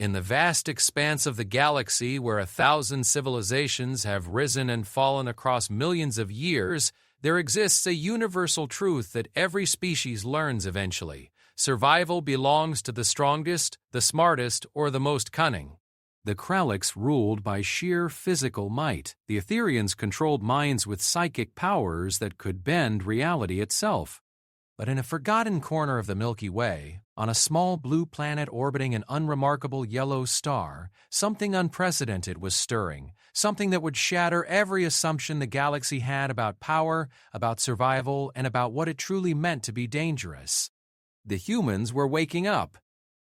In the vast expanse of the galaxy where 1,000 civilizations have risen and fallen across millions of years, there exists a universal truth that every species learns eventually. Survival belongs to the strongest, the smartest, or the most cunning. The Kralliks ruled by sheer physical might. The Etherians controlled minds with psychic powers that could bend reality itself. But in a forgotten corner of the Milky Way, on a small blue planet orbiting an unremarkable yellow star, something unprecedented was stirring, something that would shatter every assumption the galaxy had about power, about survival, and about what it truly meant to be dangerous. The humans were waking up,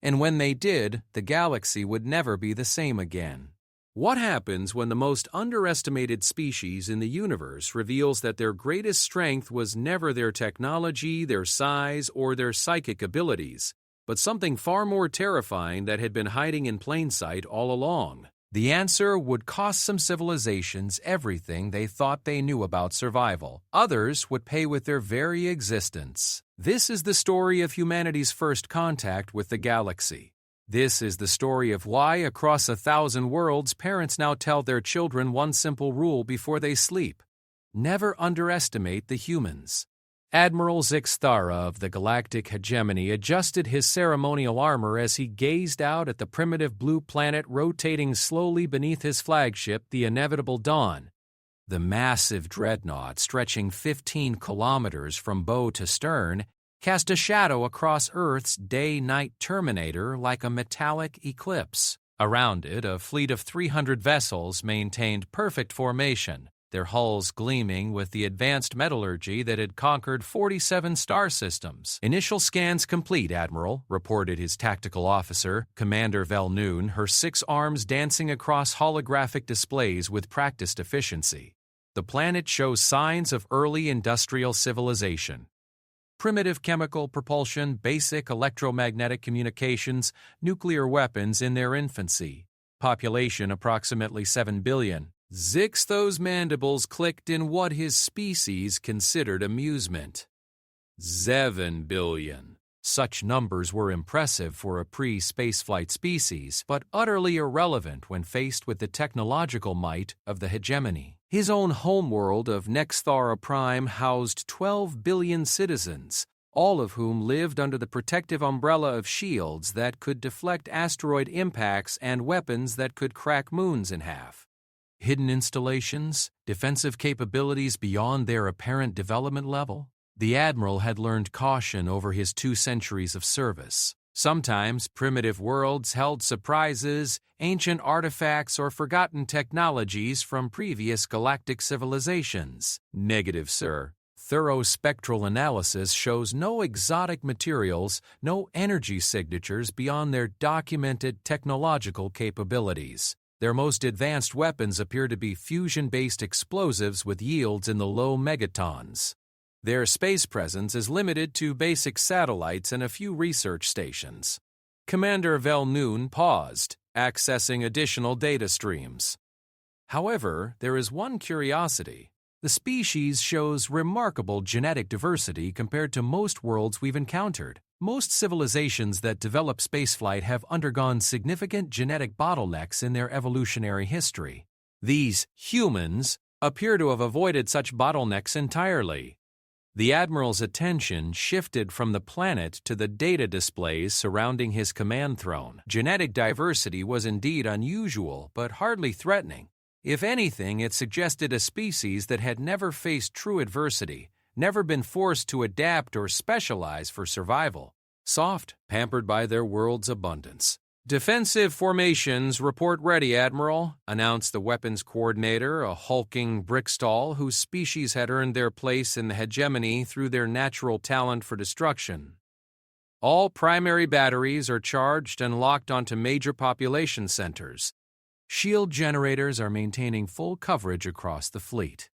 and when they did, the galaxy would never be the same again. What happens when the most underestimated species in the universe reveals that their greatest strength was never their technology, their size, or their psychic abilities, but something far more terrifying that had been hiding in plain sight all along? The answer would cost some civilizations everything they thought they knew about survival. Others would pay with their very existence. This is the story of humanity's first contact with the galaxy. This is the story of why, across 1,000 worlds, parents now tell their children one simple rule before they sleep: never underestimate the humans. Admiral Zixthara of the Galactic Hegemony adjusted his ceremonial armor as he gazed out at the primitive blue planet rotating slowly beneath his flagship, the inevitable Dawn. The massive dreadnought, stretching 15 kilometers from bow to stern, cast a shadow across Earth's day-night terminator like a metallic eclipse. Around it, a fleet of 300 vessels maintained perfect formation, their hulls gleaming with the advanced metallurgy that had conquered 47 star systems. "Initial scans complete, Admiral," reported his tactical officer, Commander Velnoon, her 6 arms dancing across holographic displays with practiced efficiency. The planet shows signs of early industrial civilization. Primitive chemical propulsion, basic electromagnetic communications, nuclear weapons in their infancy. Population approximately 7 billion. Zixthos' mandibles clicked in what his species considered amusement. 7 billion. Such numbers were impressive for a pre-spaceflight species, but utterly irrelevant when faced with the technological might of the hegemony. His own homeworld of Nexthara Prime housed 12 billion citizens, all of whom lived under the protective umbrella of shields that could deflect asteroid impacts and weapons that could crack moons in half. Hidden installations, defensive capabilities beyond their apparent development level. The Admiral had learned caution over his 2 centuries of service. Sometimes primitive worlds held surprises, ancient artifacts, or forgotten technologies from previous galactic civilizations. Negative, sir. Thorough spectral analysis shows no exotic materials, no energy signatures beyond their documented technological capabilities. Their most advanced weapons appear to be fusion-based explosives with yields in the low megatons. Their space presence is limited to basic satellites and a few research stations. Commander Velnoon paused, accessing additional data streams. However, there is one curiosity. The species shows remarkable genetic diversity compared to most worlds we've encountered. Most civilizations that develop spaceflight have undergone significant genetic bottlenecks in their evolutionary history. These humans appear to have avoided such bottlenecks entirely. The Admiral's attention shifted from the planet to the data displays surrounding his command throne. Genetic diversity was indeed unusual, but hardly threatening. If anything, it suggested a species that had never faced true adversity, never been forced to adapt or specialize for survival. Soft, pampered by their world's abundance. "Defensive formations report ready, Admiral," announced the weapons coordinator, a hulking brickstall whose species had earned their place in the hegemony through their natural talent for destruction. "All primary batteries are charged and locked onto major population centers. Shield generators are maintaining full coverage across the fleet."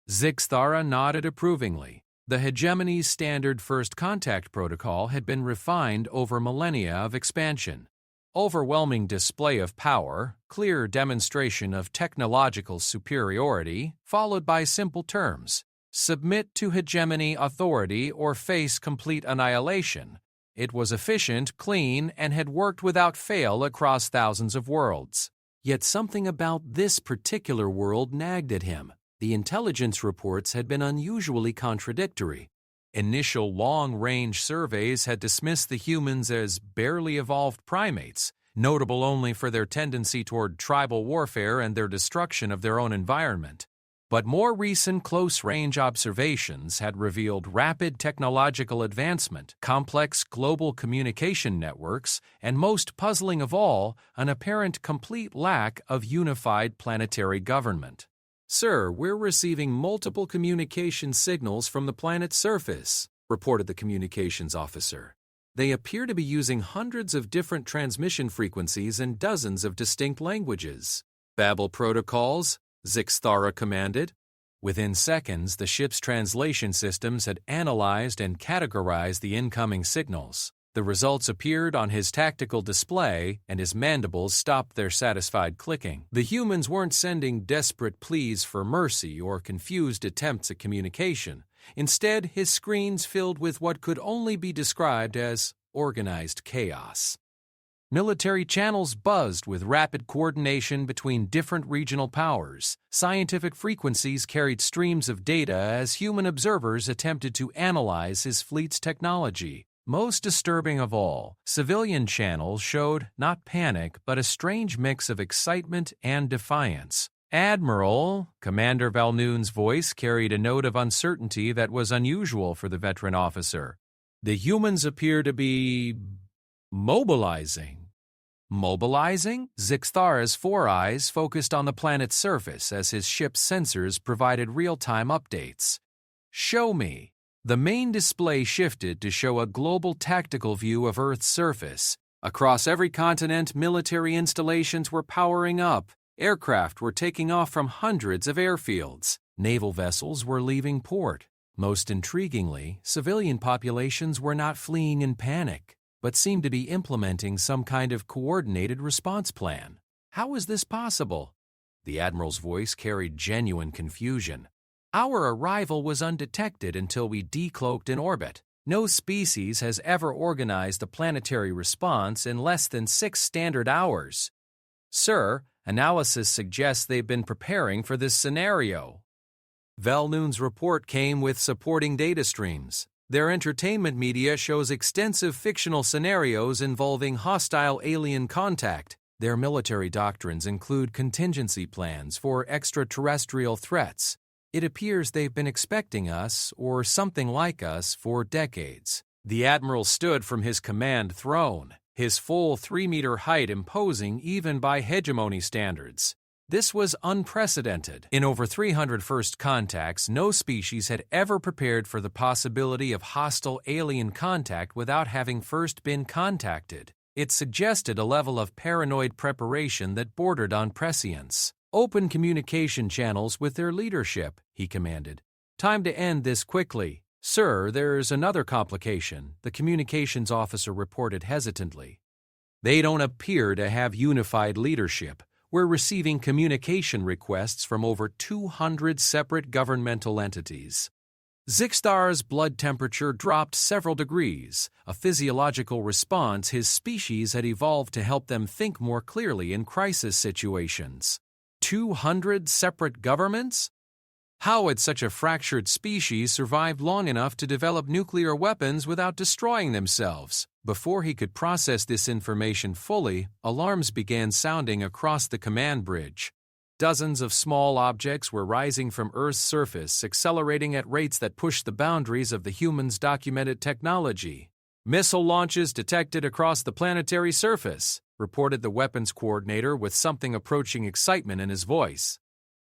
Zixthara nodded approvingly. The hegemony's standard first contact protocol had been refined over millennia of expansion. Overwhelming display of power, clear demonstration of technological superiority, followed by simple terms: submit to hegemony authority or face complete annihilation. It was efficient, clean, and had worked without fail across thousands of worlds. Yet something about this particular world nagged at him. The intelligence reports had been unusually contradictory. Initial long-range surveys had dismissed the humans as barely evolved primates, notable only for their tendency toward tribal warfare and their destruction of their own environment. But more recent close-range observations had revealed rapid technological advancement, complex global communication networks, and most puzzling of all, an apparent complete lack of unified planetary government. "Sir, we're receiving multiple communication signals from the planet's surface," reported the communications officer. "They appear to be using hundreds of different transmission frequencies and dozens of distinct languages." "Babel protocols," Zixthara commanded. Within seconds, the ship's translation systems had analyzed and categorized the incoming signals. The results appeared on his tactical display, and his mandibles stopped their satisfied clicking. The humans weren't sending desperate pleas for mercy or confused attempts at communication. Instead, his screens filled with what could only be described as organized chaos. Military channels buzzed with rapid coordination between different regional powers. Scientific frequencies carried streams of data as human observers attempted to analyze his fleet's technology. Most disturbing of all, civilian channels showed not panic but a strange mix of excitement and defiance. "Admiral," Commander Valnoon's voice carried a note of uncertainty that was unusual for the veteran officer. "The humans appear to be mobilizing." Mobilizing? Zixthara's four eyes focused on the planet's surface as his ship's sensors provided real-time updates. "Show me." The main display shifted to show a global tactical view of Earth's surface. Across every continent, military installations were powering up. Aircraft were taking off from hundreds of airfields. Naval vessels were leaving port. Most intriguingly, civilian populations were not fleeing in panic, but seemed to be implementing some kind of coordinated response plan. How was this possible? The Admiral's voice carried genuine confusion. "Our arrival was undetected until we decloaked in orbit. No species has ever organized a planetary response in less than 6 standard hours. Sir, analysis suggests they've been preparing for this scenario." Valnoon's report came with supporting data streams. Their entertainment media shows extensive fictional scenarios involving hostile alien contact. Their military doctrines include contingency plans for extraterrestrial threats. It appears they've been expecting us, or something like us, for decades. The Admiral stood from his command throne, his full 3-meter height imposing even by hegemony standards. This was unprecedented. In over 300 first contacts, no species had ever prepared for the possibility of hostile alien contact without having first been contacted. It suggested a level of paranoid preparation that bordered on prescience. "Open communication channels with their leadership," he commanded. "Time to end this quickly." "Sir, there's another complication," the communications officer reported hesitantly. "They don't appear to have unified leadership. We're receiving communication requests from over 200 separate governmental entities." Zixthara's blood temperature dropped several degrees, a physiological response his species had evolved to help them think more clearly in crisis situations. 200 separate governments? How had such a fractured species survived long enough to develop nuclear weapons without destroying themselves? Before he could process this information fully, alarms began sounding across the command bridge. Dozens of small objects were rising from Earth's surface, accelerating at rates that pushed the boundaries of the humans' documented technology. "Missile launches detected across the planetary surface," reported the weapons coordinator with something approaching excitement in his voice.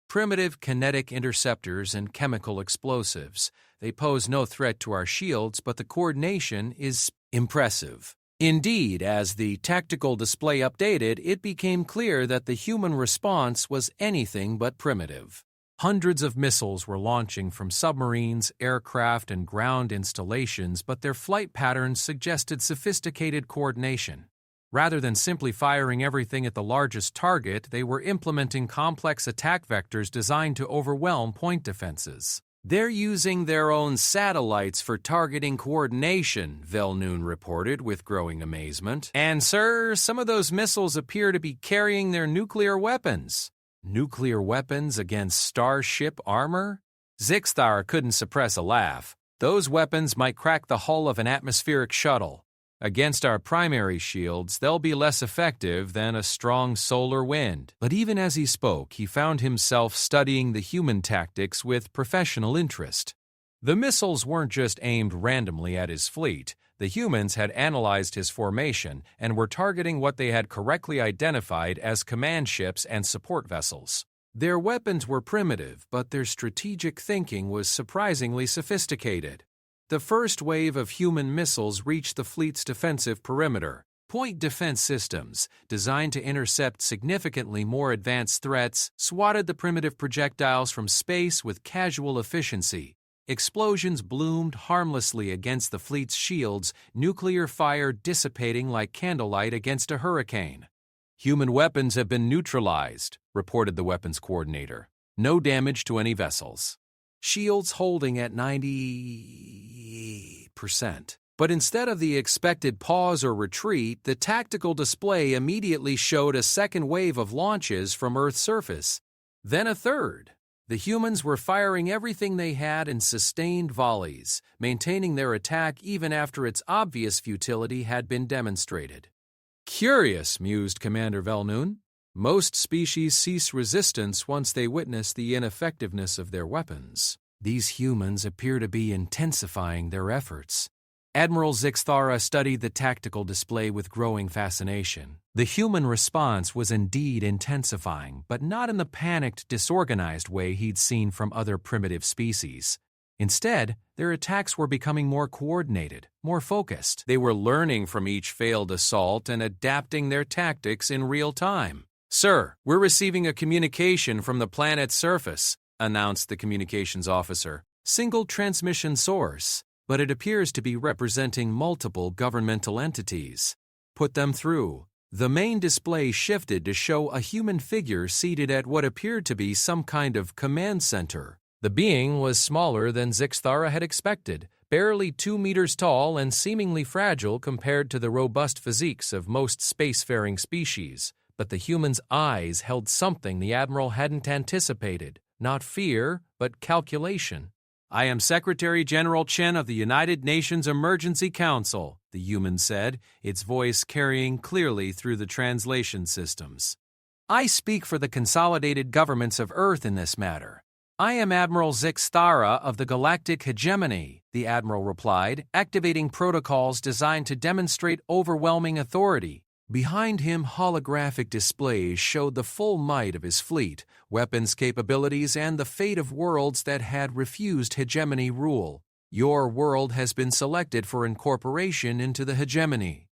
"Primitive kinetic interceptors and chemical explosives. They pose no threat to our shields, but the coordination is impressive." Indeed, as the tactical display updated, it became clear that the human response was anything but primitive. Hundreds of missiles were launching from submarines, aircraft, and ground installations, but their flight patterns suggested sophisticated coordination. Rather than simply firing everything at the largest target, they were implementing complex attack vectors designed to overwhelm point defenses. They're using their own satellites for targeting coordination, Velnoon reported with growing amazement. And, sir, some of those missiles appear to be carrying their nuclear weapons. Nuclear weapons against starship armor? Zixthar couldn't suppress a laugh. Those weapons might crack the hull of an atmospheric shuttle. Against our primary shields, they'll be less effective than a strong solar wind. But even as he spoke, he found himself studying the human tactics with professional interest. The missiles weren't just aimed randomly at his fleet. The humans had analyzed his formation and were targeting what they had correctly identified as command ships and support vessels. Their weapons were primitive, but their strategic thinking was surprisingly sophisticated. The first wave of human missiles reached the fleet's defensive perimeter. Point defense systems, designed to intercept significantly more advanced threats, swatted the primitive projectiles from space with casual efficiency. Explosions bloomed harmlessly against the fleet's shields, nuclear fire dissipating like candlelight against a hurricane. "Human weapons have been neutralized," reported the weapons coordinator. "No damage to any vessels. Shields holding at 90%. But instead of the expected pause or retreat, the tactical display immediately showed a second wave of launches from Earth's surface. Then a third. The humans were firing everything they had in sustained volleys, maintaining their attack even after its obvious futility had been demonstrated. "Curious," mused Commander Velnoon. "Most species cease resistance once they witness the ineffectiveness of their weapons. These humans appear to be intensifying their efforts." Admiral Zixthara studied the tactical display with growing fascination. The human response was indeed intensifying, but not in the panicked, disorganized way he'd seen from other primitive species. Instead, their attacks were becoming more coordinated, more focused. They were learning from each failed assault and adapting their tactics in real time. "Sir, we're receiving a communication from the planet's surface," announced the communications officer. "Single transmission source, but it appears to be representing multiple governmental entities. Put them through." The main display shifted to show a human figure seated at what appeared to be some kind of command center. The being was smaller than Zixthara had expected, barely 2 meters tall and seemingly fragile compared to the robust physiques of most spacefaring species. But the human's eyes held something the Admiral hadn't anticipated. Not fear, but calculation. "I am Secretary General Chen of the United Nations Emergency Council," the human said, its voice carrying clearly through the translation systems. "I speak for the consolidated governments of Earth in this matter. I am Admiral Zixthara of the Galactic Hegemony," the Admiral replied, activating protocols designed to demonstrate overwhelming authority. Behind him, holographic displays showed the full might of his fleet, weapons capabilities, and the fate of worlds that had refused hegemony rule. "Your world has been selected for incorporation into the hegemony.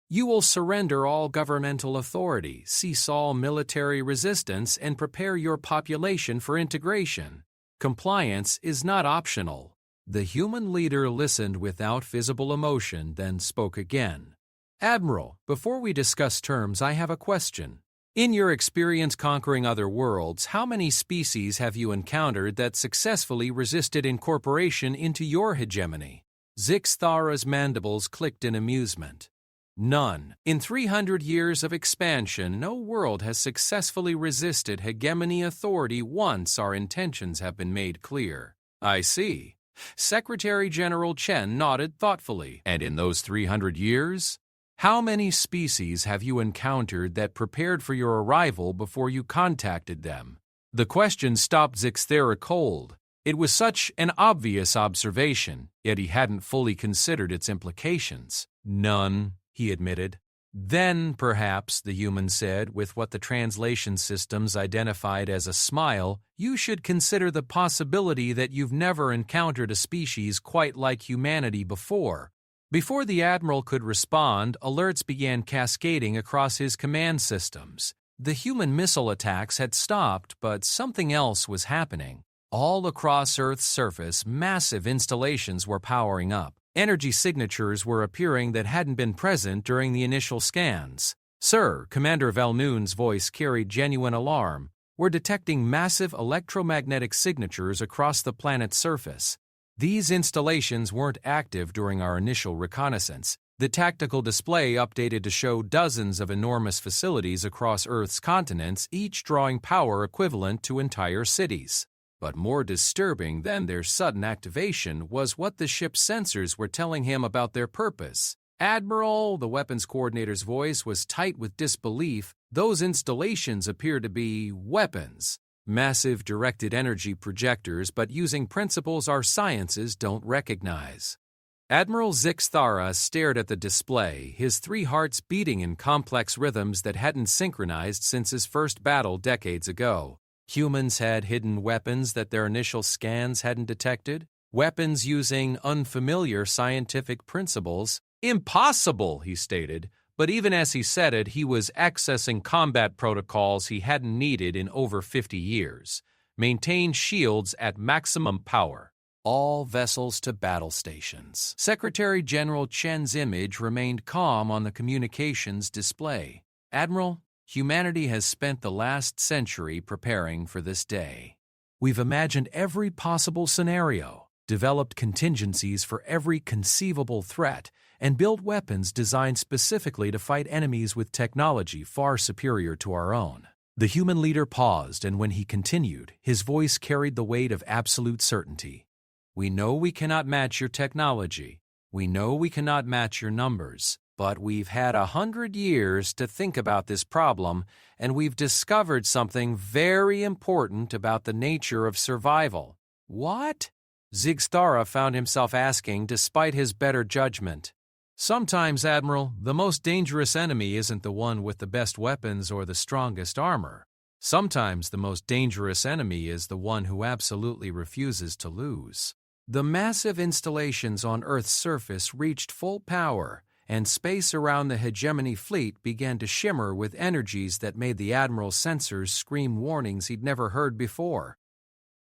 You will surrender all governmental authority, cease all military resistance, and prepare your population for integration. Compliance is not optional." The human leader listened without visible emotion, then spoke again. "Admiral, before we discuss terms, I have a question. In your experience conquering other worlds, how many species have you encountered that successfully resisted incorporation into your hegemony?" Zixthara's mandibles clicked in amusement. "None. In 300 years of expansion, no world has successfully resisted hegemony authority once our intentions have been made clear." "I see." Secretary General Chen nodded thoughtfully. "And in those 300 years? How many species have you encountered that prepared for your arrival before you contacted them?" The question stopped Zixthara cold. It was such an obvious observation, yet he hadn't fully considered its implications. "None," he admitted. "Then, perhaps," the human said, with what the translation systems identified as a smile, "you should consider the possibility that you've never encountered a species quite like humanity before." Before the Admiral could respond, alerts began cascading across his command systems. The human missile attacks had stopped, but something else was happening. All across Earth's surface, massive installations were powering up. Energy signatures were appearing that hadn't been present during the initial scans. "Sir," Commander Velnoon's voice carried genuine alarm, were detecting massive electromagnetic signatures across the planet's surface. These installations weren't active during our initial reconnaissance. The tactical display updated to show dozens of enormous facilities across Earth's continents, each drawing power equivalent to entire cities. But more disturbing than their sudden activation was what the ship's sensors were telling him about their purpose. "Admiral," the weapons coordinator's voice was tight with disbelief, "those installations appear to be weapons. Massive directed energy projectors, but using principles our sciences don't recognize." Admiral Zixthara stared at the display, his three hearts beating in complex rhythms that hadn't synchronized since his first battle decades ago. Humans had hidden weapons that their initial scans hadn't detected, weapons using unfamiliar scientific principles. "Impossible," he stated, but even as he said it, he was accessing combat protocols he hadn't needed in over 50 years. "Maintain shields at maximum power. All vessels to battle stations." Secretary General Chen's image remained calm on the communications display. "Admiral, humanity has spent the last century preparing for this day. We've imagined every possible scenario, developed contingencies for every conceivable threat, and built weapons designed specifically to fight enemies with technology far superior to our own." The human leader paused, and when he continued, his voice carried the weight of absolute certainty. "We know we cannot match your technology. We know we cannot match your numbers. But we've had 100 years to think about this problem, and we've discovered something very important about the nature of survival." "What?" Zixthara found himself asking despite his better judgment. "Sometimes, Admiral, the most dangerous enemy isn't the one with the best weapons or the strongest armor. Sometimes the most dangerous enemy is the one who absolutely refuses to lose." The massive installations on Earth's surface reached full power, and space around the hegemony fleet began to shimmer with energies that made the Admiral's sensors scream warnings he'd never heard before.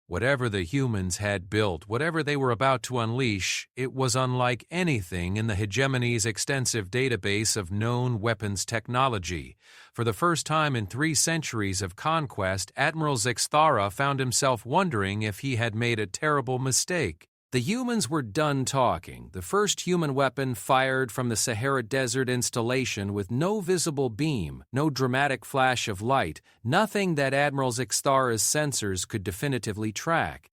Whatever the humans had built, whatever they were about to unleash, it was unlike anything in the hegemony's extensive database of known weapons technology. For the first time in 3 centuries of conquest, Admiral Zixthara found himself wondering if he had made a terrible mistake. The humans were done talking. The first human weapon fired from the Sahara Desert installation with no visible beam, no dramatic flash of light, nothing that Admiral Zixthara's sensors could definitively track.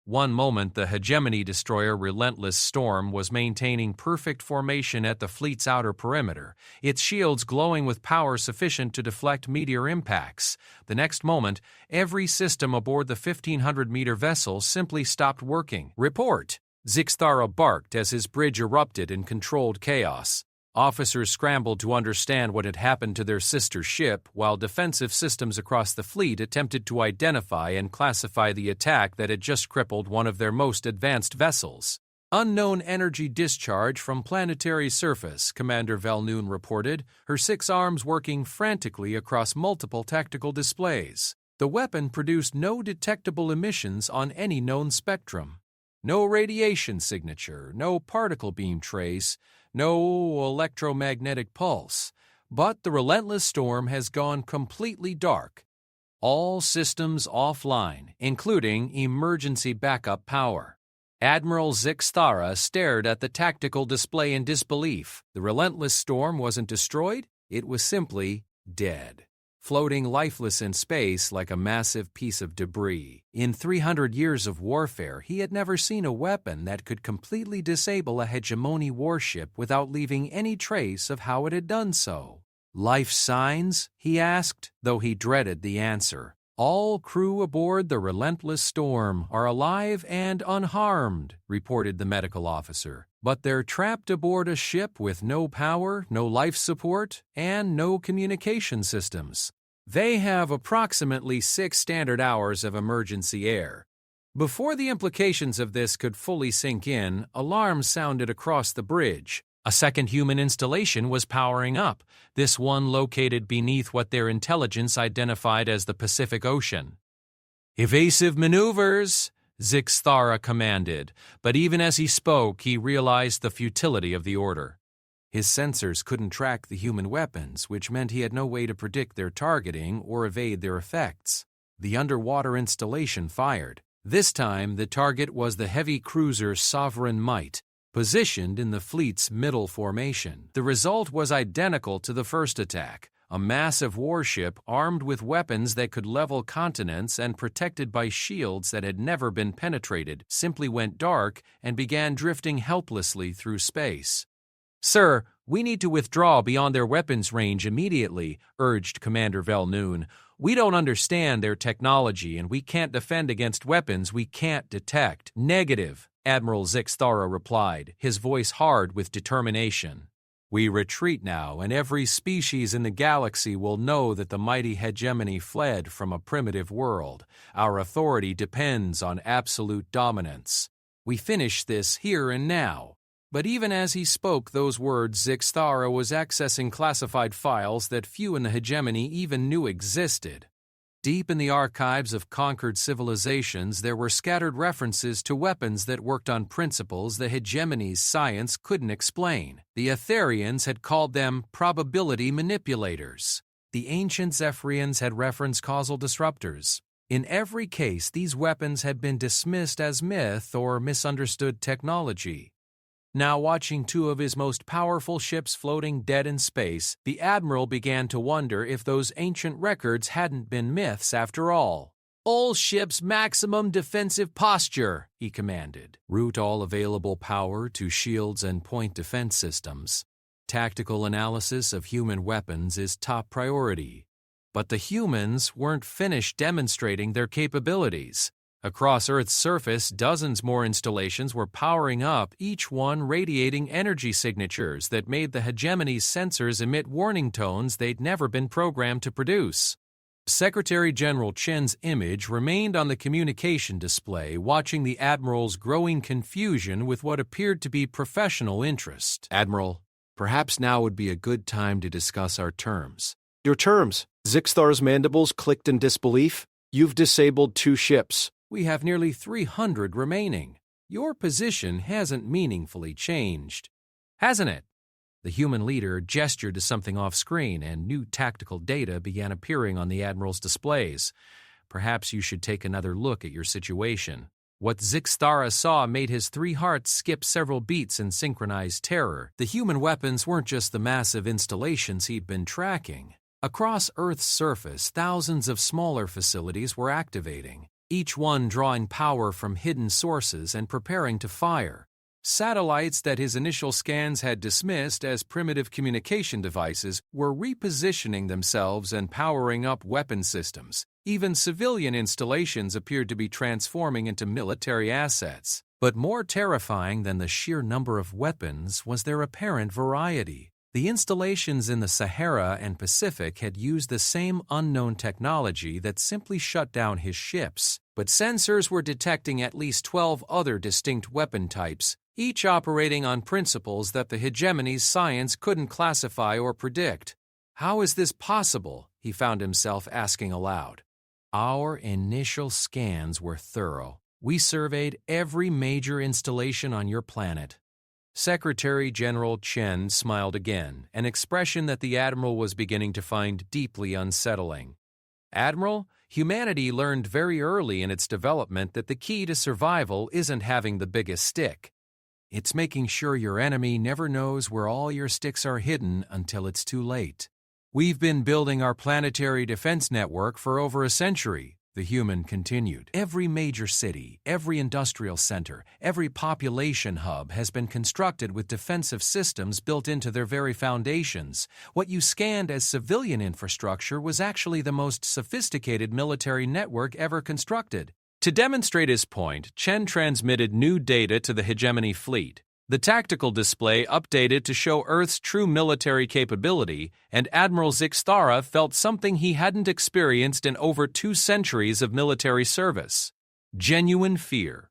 One moment, the hegemony destroyer Relentless Storm was maintaining perfect formation at the fleet's outer perimeter, its shields glowing with power sufficient to deflect meteor impacts. The next moment, every system aboard the 1,500-meter vessel simply stopped working. "Report!" Zixthara barked as his bridge erupted in controlled chaos. Officers scrambled to understand what had happened to their sister ship, while defensive systems across the fleet attempted to identify and classify the attack that had just crippled one of their most advanced vessels. "Unknown energy discharge from planetary surface," Commander Valnoon reported, her 6 arms working frantically across multiple tactical displays. The weapon produced no detectable emissions on any known spectrum. No radiation signature, no particle beam trace, no electromagnetic pulse, but the Relentless Storm has gone completely dark. All systems offline, including emergency backup power. Admiral Zixthara stared at the tactical display in disbelief. The Relentless Storm wasn't destroyed, it was simply dead, floating lifeless in space like a massive piece of debris. In 300 years of warfare, he had never seen a weapon that could completely disable a hegemony warship without leaving any trace of how it had done so. "Life signs?" he asked, though he dreaded the answer. "All crew aboard the Relentless Storm are alive and unharmed," reported the medical officer. "But they're trapped aboard a ship with no power, no life support, and no communication systems. They have approximately 6 standard hours of emergency air." Before the implications of this could fully sink in, alarms sounded across the bridge. A second human installation was powering up, this one located beneath what their intelligence identified as the Pacific Ocean. "Evasive maneuvers," Zixthara commanded, but even as he spoke, he realized the futility of the order. His sensors couldn't track the human weapons, which meant he had no way to predict their targeting or evade their effects. The underwater installation fired. This time, the target was the heavy cruiser Sovereign Might, positioned in the fleet's middle formation. The result was identical to the first attack. A massive warship armed with weapons that could level continents and protected by shields that had never been penetrated simply went dark and began drifting helplessly through space. "Sir, we need to withdraw beyond their weapons range immediately," urged Commander Velnoon. "We don't understand their technology, and we can't defend against weapons we can't detect." "Negative," Admiral Zixthara replied, his voice hard with determination. "We retreat now, and every species in the galaxy will know that the mighty hegemony fled from a primitive world. Our authority depends on absolute dominance. We finish this here and now." But even as he spoke those words, Zixthara was accessing classified files that few in the hegemony even knew existed. Deep in the archives of conquered civilizations, there were scattered references to weapons that worked on principles the hegemony's science couldn't explain. The Etherians had called them probability manipulators. The ancient Zephyrians had referenced causal disruptors. In every case, these weapons had been dismissed as myth or misunderstood technology. Now, watching two of his most powerful ships floating dead in space, the Admiral began to wonder if those ancient records hadn't been myths after all. "All ships maximum defensive posture," he commanded. "Route all available power to shields and point defense systems. Tactical analysis of human weapons is top priority." But the humans weren't finished demonstrating their capabilities. Across Earth's surface, dozens more installations were powering up, each one radiating energy signatures that made the hegemony's sensors emit warning tones they'd never been programmed to produce. Secretary General Chen's image remained on the communication display, watching the Admiral's growing confusion with what appeared to be professional interest. "Admiral, perhaps now would be a good time to discuss our terms." "Your terms?" Zixthar's mandibles clicked in disbelief. "You've disabled 2 ships. "We have nearly 300 remaining. Your position hasn't meaningfully changed, hasn't it?" The human leader gestured to something off-screen, and new tactical data began appearing on the Admiral's displays. "Perhaps you should take another look at your situation." What Zixthara saw made his 3 hearts skip several beats in synchronized terror. The human weapons weren't just the massive installations he'd been tracking. Across Earth's surface, thousands of smaller facilities were activating, each one drawing power from hidden sources and preparing to fire. Satellites that his initial scans had dismissed as primitive communication devices were repositioning themselves and powering up weapon systems. Even civilian installations appeared to be transforming into military assets. But more terrifying than the sheer number of weapons was their apparent variety. The installations in the Sahara and Pacific had used the same unknown technology that simply shut down his ships, but sensors were detecting at least 12 other distinct weapon types, each operating on principles that the hegemony's science couldn't classify or predict. "How is this possible?" he found himself asking aloud. "Our initial scans were thorough. We surveyed every major installation on your planet." Secretary General Chen smiled again, an expression that the Admiral was beginning to find deeply unsettling. "Admiral, humanity learned very early in its development that the key to survival isn't having the biggest stick. It's making sure your enemy never knows where all your sticks are hidden until it's too late. We've been building our planetary defense network for over a century," the human continued. "Every major city, every industrial center, every population hub has been constructed with defensive systems built into their very foundations. What you scanned as civilian infrastructure was actually the most sophisticated military network ever constructed." To demonstrate his point, Chen transmitted new data to the hegemony fleet. The tactical display updated to show Earth's true military capability, and Admiral Zixthara felt something he hadn't experienced in over 2 centuries of military service: genuine fear.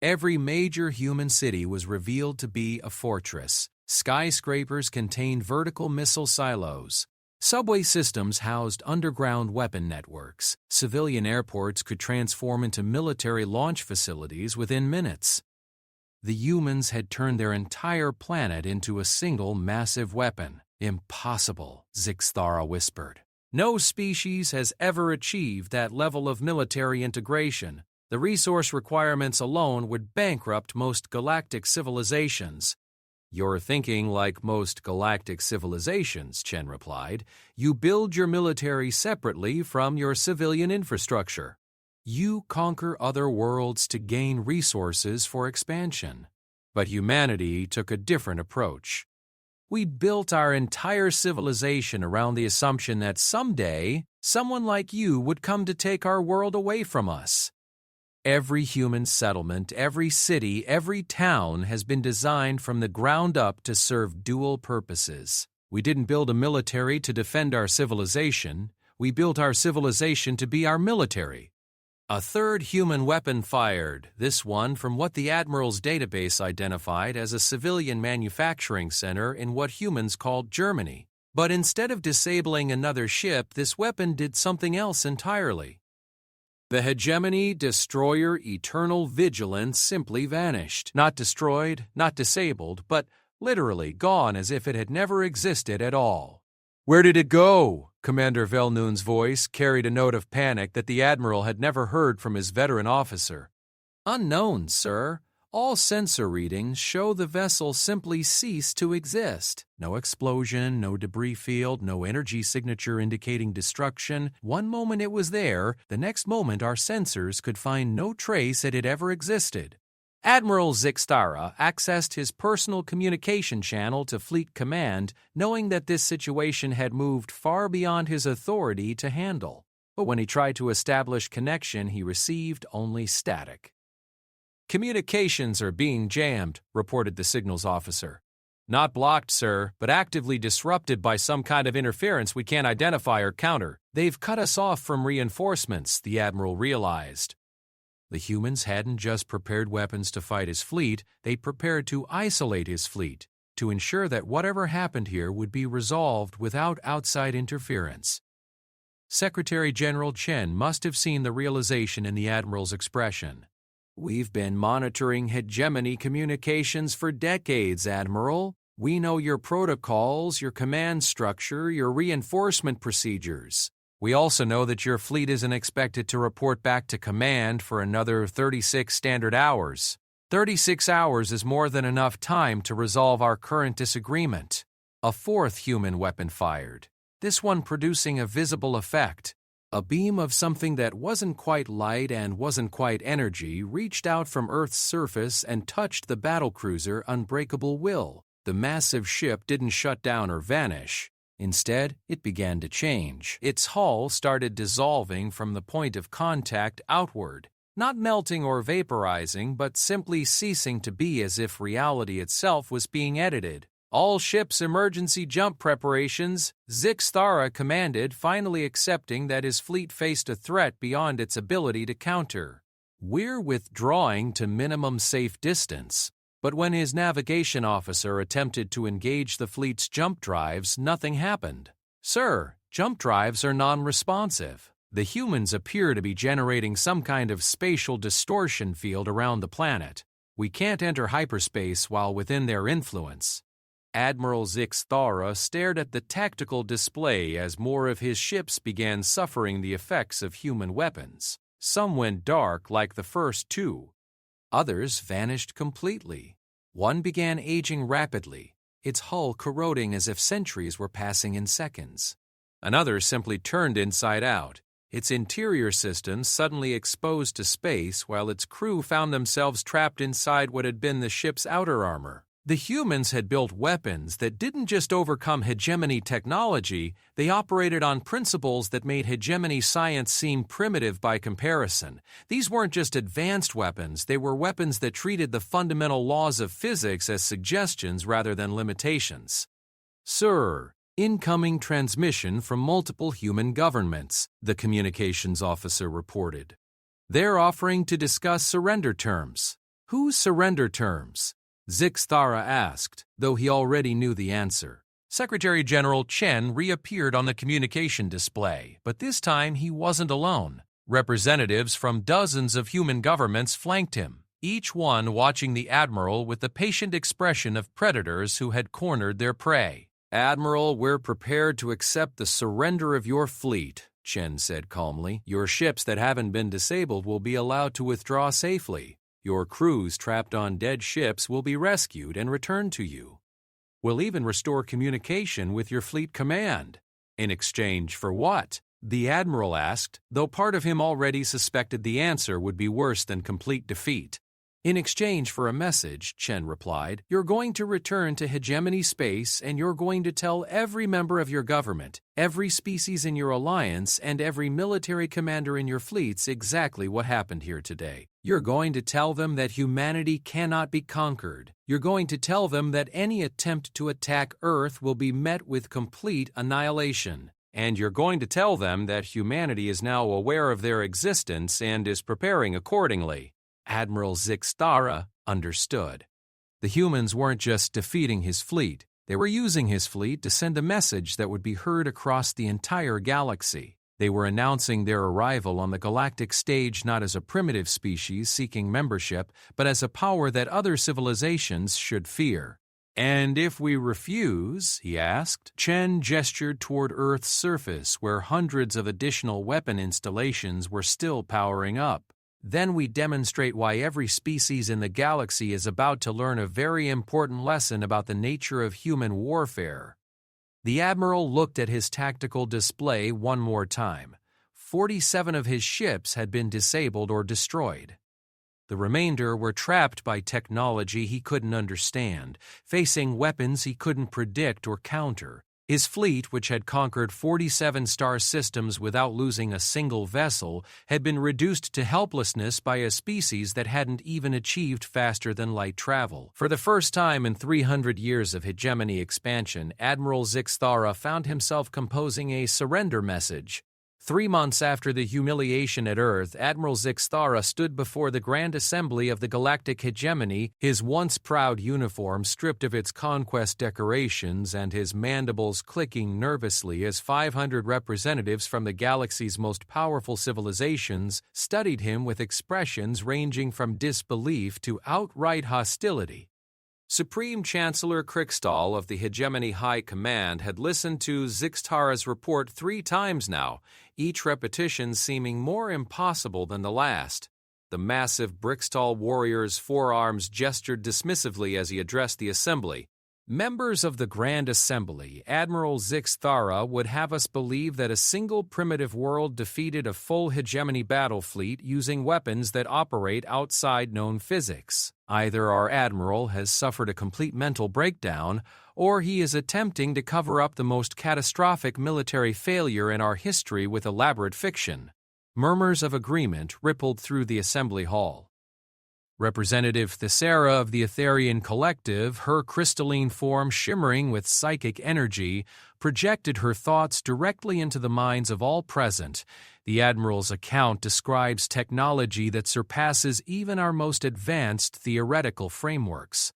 Every major human city was revealed to be a fortress. Skyscrapers contained vertical missile silos. Subway systems housed underground weapon networks. Civilian airports could transform into military launch facilities within minutes. The humans had turned their entire planet into a single massive weapon. "Impossible," Zixthara whispered. No species has ever achieved that level of military integration. The resource requirements alone would bankrupt most galactic civilizations. You're thinking like most galactic civilizations, Chen replied. You build your military separately from your civilian infrastructure. You conquer other worlds to gain resources for expansion. But humanity took a different approach. We built our entire civilization around the assumption that someday, someone like you would come to take our world away from us. Every human settlement, every city, every town has been designed from the ground up to serve dual purposes. We didn't build a military to defend our civilization. We built our civilization to be our military. A third human weapon fired, this one from what the Admiral's database identified as a civilian manufacturing center in what humans called Germany. But instead of disabling another ship, this weapon did something else entirely. The hegemony destroyer Eternal Vigilance simply vanished. Not destroyed, not disabled, but literally gone as if it had never existed at all. "Where did it go?" Commander Velnoon's voice carried a note of panic that the Admiral had never heard from his veteran officer. "Unknown, sir. All sensor readings show the vessel simply ceased to exist. No explosion, no debris field, no energy signature indicating destruction. One moment it was there, the next moment our sensors could find no trace that it ever existed." Admiral Zixtara accessed his personal communication channel to Fleet Command, knowing that this situation had moved far beyond his authority to handle. But when he tried to establish connection, he received only static. "Communications are being jammed," reported the signals officer. "Not blocked, sir, but actively disrupted by some kind of interference we can't identify or counter. They've cut us off from reinforcements," the Admiral realized. The humans hadn't just prepared weapons to fight his fleet, they'd prepared to isolate his fleet, to ensure that whatever happened here would be resolved without outside interference. Secretary General Chen must have seen the realization in the Admiral's expression. "We've been monitoring hegemony communications for decades, Admiral. We know your protocols, your command structure, your reinforcement procedures. We also know that your fleet isn't expected to report back to command for another 36 standard hours. 36 hours is more than enough time to resolve our current disagreement." A fourth human weapon fired, this one producing a visible effect. A beam of something that wasn't quite light and wasn't quite energy reached out from Earth's surface and touched the battlecruiser Unbreakable Will. The massive ship didn't shut down or vanish. Instead, it began to change. Its hull started dissolving from the point of contact outward, not melting or vaporizing, but simply ceasing to be, as if reality itself was being edited. "All ships' emergency jump preparations," Zixtara commanded, finally accepting that his fleet faced a threat beyond its ability to counter. "We're withdrawing to minimum safe distance." But when his navigation officer attempted to engage the fleet's jump drives, nothing happened. "Sir, jump drives are non-responsive. The humans appear to be generating some kind of spatial distortion field around the planet. We can't enter hyperspace while within their influence." Admiral Zixtara stared at the tactical display as more of his ships began suffering the effects of human weapons. Some went dark like the first two. Others vanished completely. One began aging rapidly, its hull corroding as if centuries were passing in seconds. Another simply turned inside out, its interior systems suddenly exposed to space while its crew found themselves trapped inside what had been the ship's outer armor. The humans had built weapons that didn't just overcome hegemony technology, they operated on principles that made hegemony science seem primitive by comparison. These weren't just advanced weapons, they were weapons that treated the fundamental laws of physics as suggestions rather than limitations. "Sir, incoming transmission from multiple human governments," the communications officer reported. "They're offering to discuss surrender terms." "Whose surrender terms?" Zixtara asked, though he already knew the answer. Secretary General Chen reappeared on the communication display, but this time he wasn't alone. Representatives from dozens of human governments flanked him, each one watching the Admiral with the patient expression of predators who had cornered their prey. "Admiral, we're prepared to accept the surrender of your fleet," Chen said calmly. "Your ships that haven't been disabled will be allowed to withdraw safely. Your crews trapped on dead ships will be rescued and returned to you. We'll even restore communication with your fleet command." "In exchange for what?" the Admiral asked, though part of him already suspected the answer would be worse than complete defeat. "In exchange for a message," Chen replied, "you're going to return to hegemony space and you're going to tell every member of your government, every species in your alliance, and every military commander in your fleets exactly what happened here today. You're going to tell them that humanity cannot be conquered. You're going to tell them that any attempt to attack Earth will be met with complete annihilation. And you're going to tell them that humanity is now aware of their existence and is preparing accordingly." Admiral Zixtara understood. The humans weren't just defeating his fleet, they were using his fleet to send a message that would be heard across the entire galaxy. They were announcing their arrival on the galactic stage not as a primitive species seeking membership, but as a power that other civilizations should fear. "And if we refuse?" he asked. Chen gestured toward Earth's surface, where hundreds of additional weapon installations were still powering up. "Then we demonstrate why every species in the galaxy is about to learn a very important lesson about the nature of human warfare." The Admiral looked at his tactical display one more time. 47 of his ships had been disabled or destroyed. The remainder were trapped by technology he couldn't understand, facing weapons he couldn't predict or counter. His fleet, which had conquered 47 star systems without losing a single vessel, had been reduced to helplessness by a species that hadn't even achieved faster-than-light travel. For the first time in 300 years of hegemony expansion, Admiral Zixtara found himself composing a surrender message. 3 months after the humiliation at Earth, Admiral Zixtara stood before the Grand Assembly of the Galactic Hegemony, his once proud uniform stripped of its conquest decorations and his mandibles clicking nervously as 500 representatives from the galaxy's most powerful civilizations studied him with expressions ranging from disbelief to outright hostility. Supreme Chancellor Krikstal of the Hegemony High Command had listened to Zixtara's report 3 times now, each repetition seeming more impossible than the last. The massive Brixtal warrior's forearms gestured dismissively as he addressed the assembly. "Members of the Grand Assembly, Admiral Zixtara would have us believe that a single primitive world defeated a full hegemony battle fleet using weapons that operate outside known physics. Either our admiral has suffered a complete mental breakdown, or he is attempting to cover up the most catastrophic military failure in our history with elaborate fiction." Murmurs of agreement rippled through the assembly hall. Representative Thessera of the Etherian Collective, her crystalline form shimmering with psychic energy, projected her thoughts directly into the minds of all present. The Admiral's account describes technology that surpasses even our most advanced theoretical frameworks.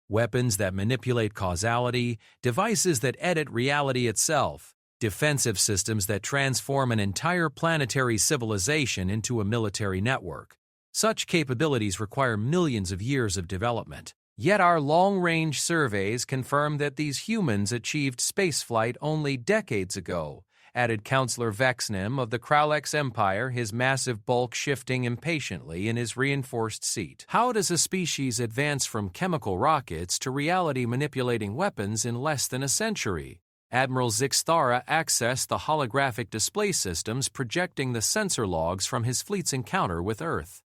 Weapons that manipulate causality, devices that edit reality itself, defensive systems that transform an entire planetary civilization into a military network. Such capabilities require millions of years of development. Yet our long-range surveys confirm that these humans achieved spaceflight only decades ago, added Counselor Vexnim of the Kraulex Empire, his massive bulk shifting impatiently in his reinforced seat. "How does a species advance from chemical rockets to reality-manipulating weapons in less than a century?" Admiral Zixtara accessed the holographic display systems projecting the sensor logs from his fleet's encounter with Earth.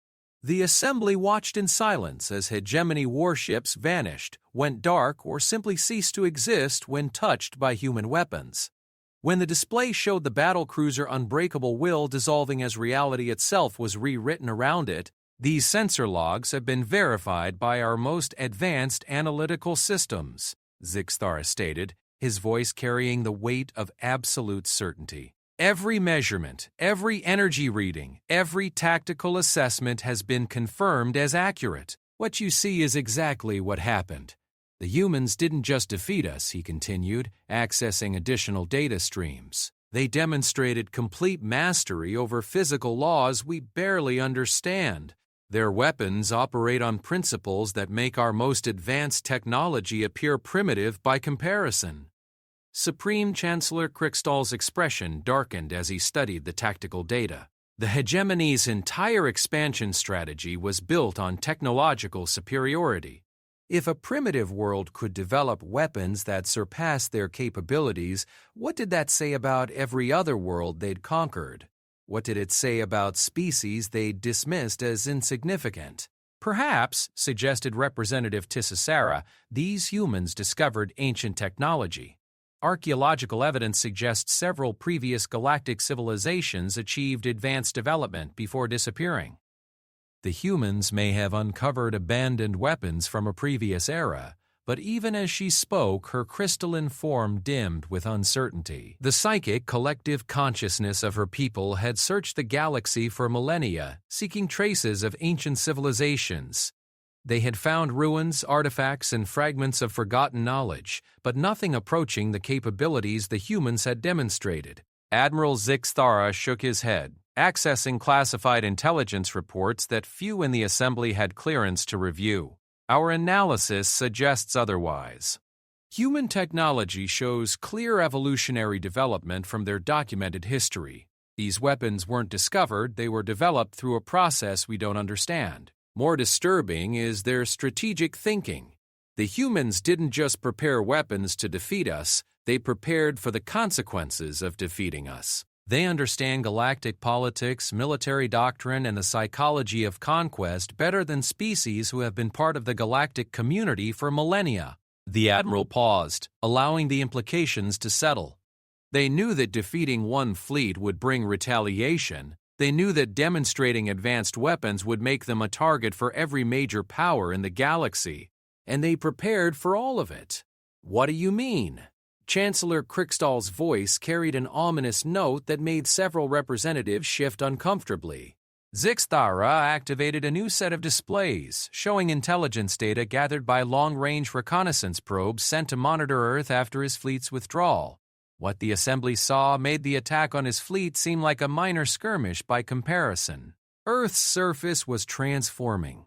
The assembly watched in silence as hegemony warships vanished, went dark, or simply ceased to exist when touched by human weapons. When the display showed the battlecruiser Unbreakable Will dissolving as reality itself was rewritten around it, "These sensor logs have been verified by our most advanced analytical systems," Zixtara stated, his voice carrying the weight of absolute certainty. "Every measurement, every energy reading, every tactical assessment has been confirmed as accurate. What you see is exactly what happened. The humans didn't just defeat us," he continued, accessing additional data streams. "They demonstrated complete mastery over physical laws we barely understand. Their weapons operate on principles that make our most advanced technology appear primitive by comparison. Supreme Chancellor Krikstal's expression darkened as he studied the tactical data. The hegemony's entire expansion strategy was built on technological superiority. If a primitive world could develop weapons that surpassed their capabilities, what did that say about every other world they'd conquered? What did it say about species they'd dismissed as insignificant? Perhaps, suggested Representative Tissacara, these humans discovered ancient technology. Archaeological evidence suggests several previous galactic civilizations achieved advanced development before disappearing. The humans may have uncovered abandoned weapons from a previous era, but even as she spoke, her crystalline form dimmed with uncertainty. The psychic collective consciousness of her people had searched the galaxy for millennia, seeking traces of ancient civilizations. They had found ruins, artifacts, and fragments of forgotten knowledge, but nothing approaching the capabilities the humans had demonstrated. Admiral Zixthara shook his head, accessing classified intelligence reports that few in the Assembly had clearance to review. Our analysis suggests otherwise. Human technology shows clear evolutionary development from their documented history. These weapons weren't discovered, they were developed through a process we don't understand. More disturbing is their strategic thinking. The humans didn't just prepare weapons to defeat us, they prepared for the consequences of defeating us. They understand galactic politics, military doctrine, and the psychology of conquest better than species who have been part of the galactic community for millennia. The Admiral paused, allowing the implications to settle. They knew that defeating one fleet would bring retaliation. They knew that demonstrating advanced weapons would make them a target for every major power in the galaxy, and they prepared for all of it. What do you mean? Chancellor Krikstal's voice carried an ominous note that made several representatives shift uncomfortably. Zixthara activated a new set of displays, showing intelligence data gathered by long-range reconnaissance probes sent to monitor Earth after his fleet's withdrawal. What the Assembly saw made the attack on his fleet seem like a minor skirmish by comparison. Earth's surface was transforming.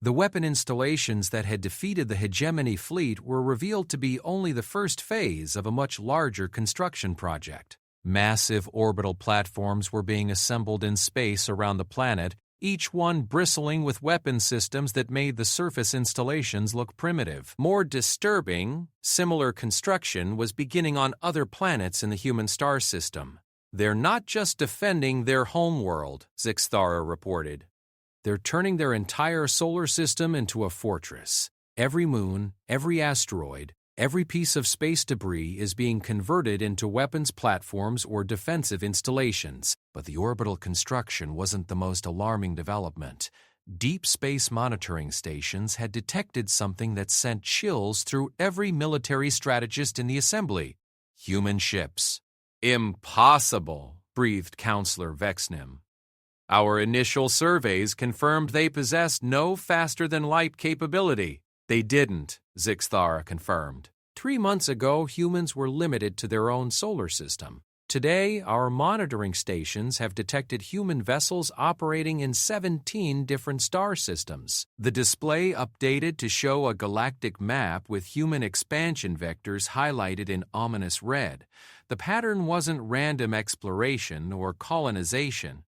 The weapon installations that had defeated the hegemony fleet were revealed to be only the first phase of a much larger construction project. Massive orbital platforms were being assembled in space around the planet, each one bristling with weapon systems that made the surface installations look primitive. More disturbing, similar construction was beginning on other planets in the human star system. They're not just defending their homeworld, Zixthara reported. They're turning their entire solar system into a fortress. Every moon, every asteroid, every piece of space debris is being converted into weapons platforms or defensive installations. But the orbital construction wasn't the most alarming development. Deep space monitoring stations had detected something that sent chills through every military strategist in the Assembly. Human ships. Impossible, breathed Counselor Vexnim. Our initial surveys confirmed they possessed no faster-than-light capability. They didn't, Zixthara confirmed. 3 months ago, humans were limited to their own solar system. Today, our monitoring stations have detected human vessels operating in 17 different star systems. The display updated to show a galactic map with human expansion vectors highlighted in ominous red. The pattern wasn't random exploration or colonization.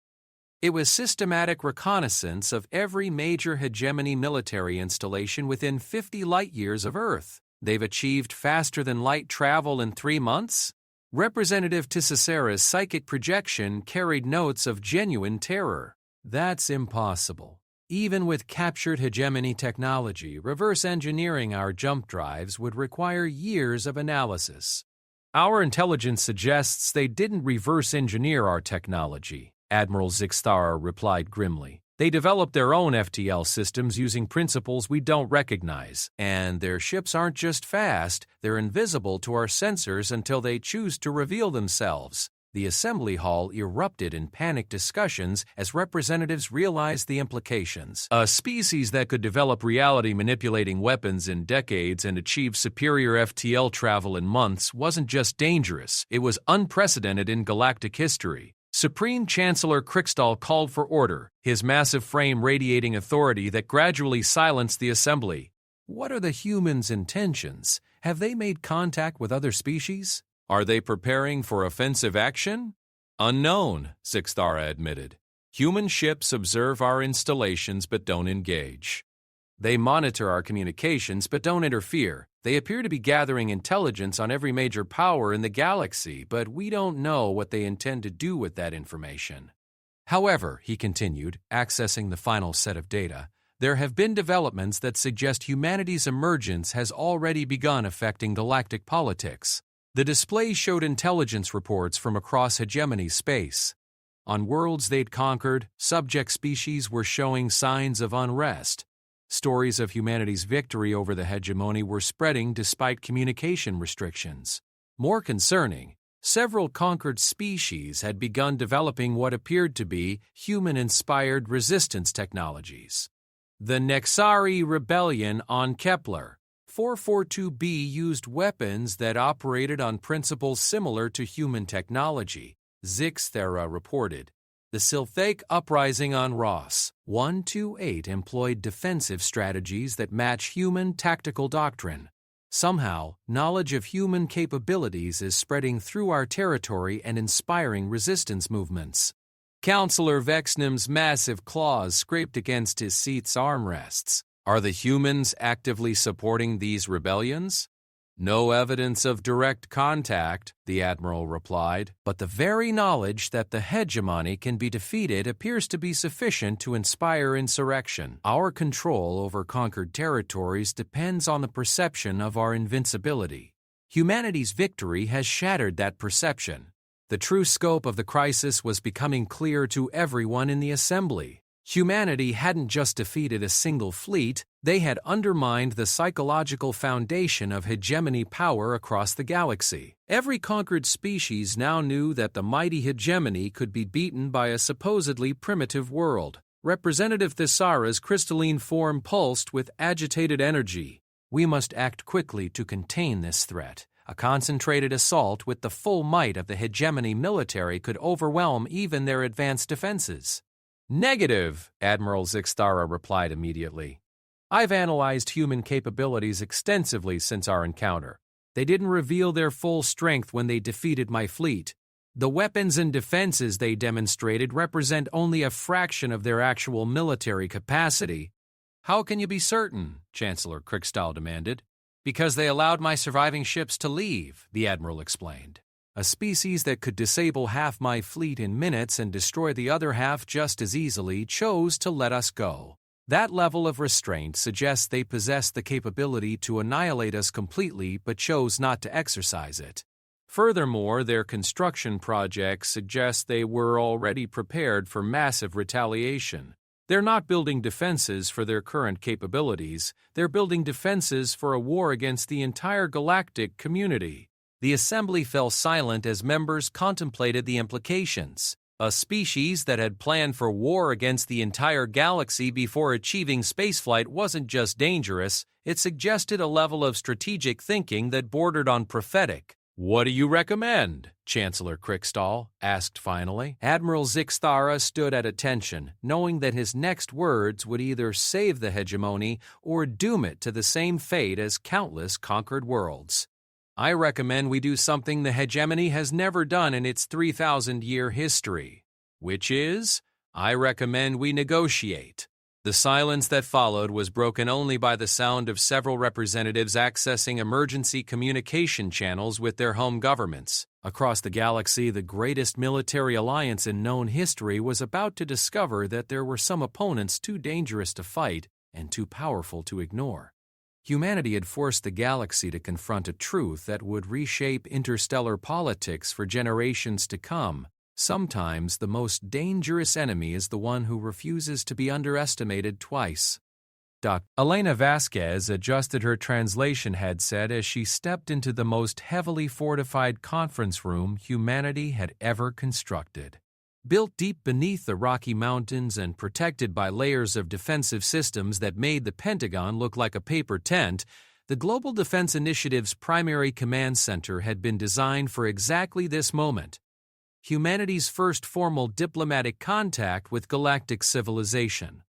It was systematic reconnaissance of every major hegemony military installation within 50 light-years of Earth. They've achieved faster-than-light travel in 3 months? Representative Tissacera's psychic projection carried notes of genuine terror. That's impossible. Even with captured hegemony technology, reverse engineering our jump drives would require years of analysis. Our intelligence suggests they didn't reverse engineer our technology, Admiral Zixthara replied grimly. They developed their own FTL systems using principles we don't recognize, and their ships aren't just fast, they're invisible to our sensors until they choose to reveal themselves. The Assembly Hall erupted in panicked discussions as representatives realized the implications. A species that could develop reality-manipulating weapons in decades and achieve superior FTL travel in months wasn't just dangerous, it was unprecedented in galactic history. Supreme Chancellor Krikstal called for order, his massive frame radiating authority that gradually silenced the Assembly. What are the humans' intentions? Have they made contact with other species? Are they preparing for offensive action? Unknown, Sixthara admitted. Human ships observe our installations but don't engage. They monitor our communications but don't interfere. They appear to be gathering intelligence on every major power in the galaxy, but we don't know what they intend to do with that information. However, he continued, accessing the final set of data, there have been developments that suggest humanity's emergence has already begun affecting galactic politics. The display showed intelligence reports from across hegemony space. On worlds they'd conquered, subject species were showing signs of unrest. Stories of humanity's victory over the hegemony were spreading despite communication restrictions. More concerning, several conquered species had begun developing what appeared to be human-inspired resistance technologies. The Nexari Rebellion on Kepler 442b used weapons that operated on principles similar to human technology, Zixthera reported. The Silthaic Uprising on Ross 128 employed defensive strategies that match human tactical doctrine. Somehow, knowledge of human capabilities is spreading through our territory and inspiring resistance movements. Counselor Vexnum's massive claws scraped against his seat's armrests. Are the humans actively supporting these rebellions? No evidence of direct contact, the Admiral replied, but the very knowledge that the hegemony can be defeated appears to be sufficient to inspire insurrection. Our control over conquered territories depends on the perception of our invincibility. Humanity's victory has shattered that perception. The true scope of the crisis was becoming clear to everyone in the assembly. Humanity hadn't just defeated a single fleet, they had undermined the psychological foundation of hegemony power across the galaxy. Every conquered species now knew that the mighty hegemony could be beaten by a supposedly primitive world. Representative Thesara's crystalline form pulsed with agitated energy. We must act quickly to contain this threat. A concentrated assault with the full might of the hegemony military could overwhelm even their advanced defenses. Negative, Admiral Zixthara replied immediately. I've analyzed human capabilities extensively since our encounter. They didn't reveal their full strength when they defeated my fleet. The weapons and defenses they demonstrated represent only a fraction of their actual military capacity. How can you be certain? Chancellor Kriegstahl demanded. Because they allowed my surviving ships to leave, the Admiral explained. A species that could disable half my fleet in minutes and destroy the other half just as easily chose to let us go. That level of restraint suggests they possessed the capability to annihilate us completely but chose not to exercise it. Furthermore, their construction projects suggest they were already prepared for massive retaliation. They're not building defenses for their current capabilities, they're building defenses for a war against the entire galactic community. The assembly fell silent as members contemplated the implications. A species that had planned for war against the entire galaxy before achieving spaceflight wasn't just dangerous, it suggested a level of strategic thinking that bordered on prophetic. What do you recommend? Chancellor Kriegstahl asked finally. Admiral Zixthara stood at attention, knowing that his next words would either save the hegemony or doom it to the same fate as countless conquered worlds. I recommend we do something the hegemony has never done in its 3,000-year history, which is, I recommend we negotiate. The silence that followed was broken only by the sound of several representatives accessing emergency communication channels with their home governments. Across the galaxy, the greatest military alliance in known history was about to discover that there were some opponents too dangerous to fight and too powerful to ignore. Humanity had forced the galaxy to confront a truth that would reshape interstellar politics for generations to come. Sometimes the most dangerous enemy is the one who refuses to be underestimated twice. Elena Vasquez adjusted her translation headset as she stepped into the most heavily fortified conference room humanity had ever constructed. Built deep beneath the Rocky Mountains and protected by layers of defensive systems that made the Pentagon look like a paper tent, the Global Defense Initiative's primary command center had been designed for exactly this moment. Humanity's first formal diplomatic contact with galactic civilization.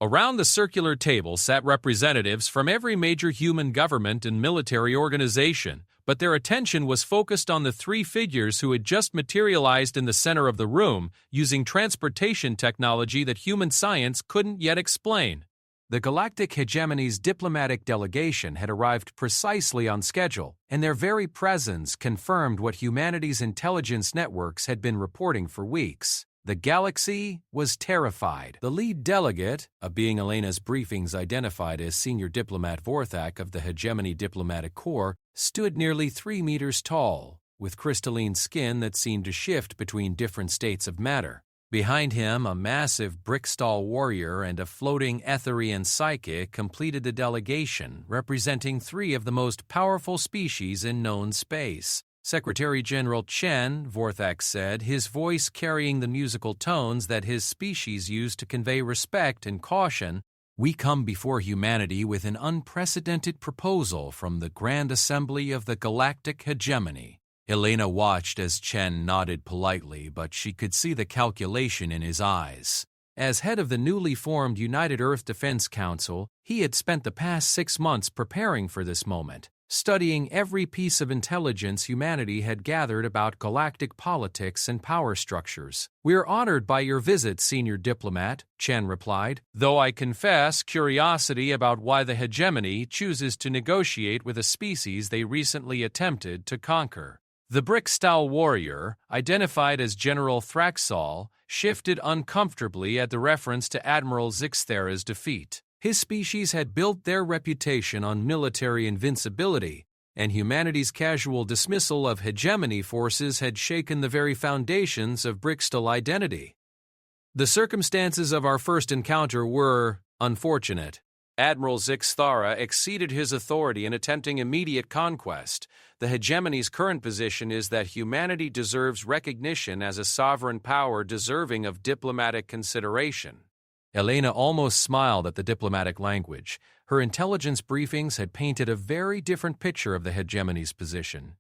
Around the circular table sat representatives from every major human government and military organization, but their attention was focused on the three figures who had just materialized in the center of the room using transportation technology that human science couldn't yet explain. The Galactic Hegemony's diplomatic delegation had arrived precisely on schedule, and their very presence confirmed what humanity's intelligence networks had been reporting for weeks. The galaxy was terrified. The lead delegate, a being Elena's briefings identified as Senior Diplomat Vorthak of the Hegemony Diplomatic Corps, stood nearly 3 meters tall, with crystalline skin that seemed to shift between different states of matter. Behind him, a massive brick-stall warrior and a floating Etherian psychic completed the delegation, representing 3 of the most powerful species in known space. Secretary General Chen, Vorthak said, his voice carrying the musical tones that his species used to convey respect and caution, "We come before humanity with an unprecedented proposal from the Grand Assembly of the Galactic Hegemony." Elena watched as Chen nodded politely, but she could see the calculation in his eyes. As head of the newly formed United Earth Defense Council, he had spent the past 6 months preparing for this moment, studying every piece of intelligence humanity had gathered about galactic politics and power structures. "We're honored by your visit, Senior Diplomat," Chen replied, "though I confess curiosity about why the hegemony chooses to negotiate with a species they recently attempted to conquer." The brick-style warrior, identified as General Thraxall, shifted uncomfortably at the reference to Admiral Zixthera's defeat. His species had built their reputation on military invincibility, and humanity's casual dismissal of hegemony forces had shaken the very foundations of brick-style identity. "The circumstances of our first encounter were unfortunate. Admiral Zixthara exceeded his authority in attempting immediate conquest. The hegemony's current position is that humanity deserves recognition as a sovereign power deserving of diplomatic consideration." Elena almost smiled at the diplomatic language. Her intelligence briefings had painted a very different picture of the hegemony's position.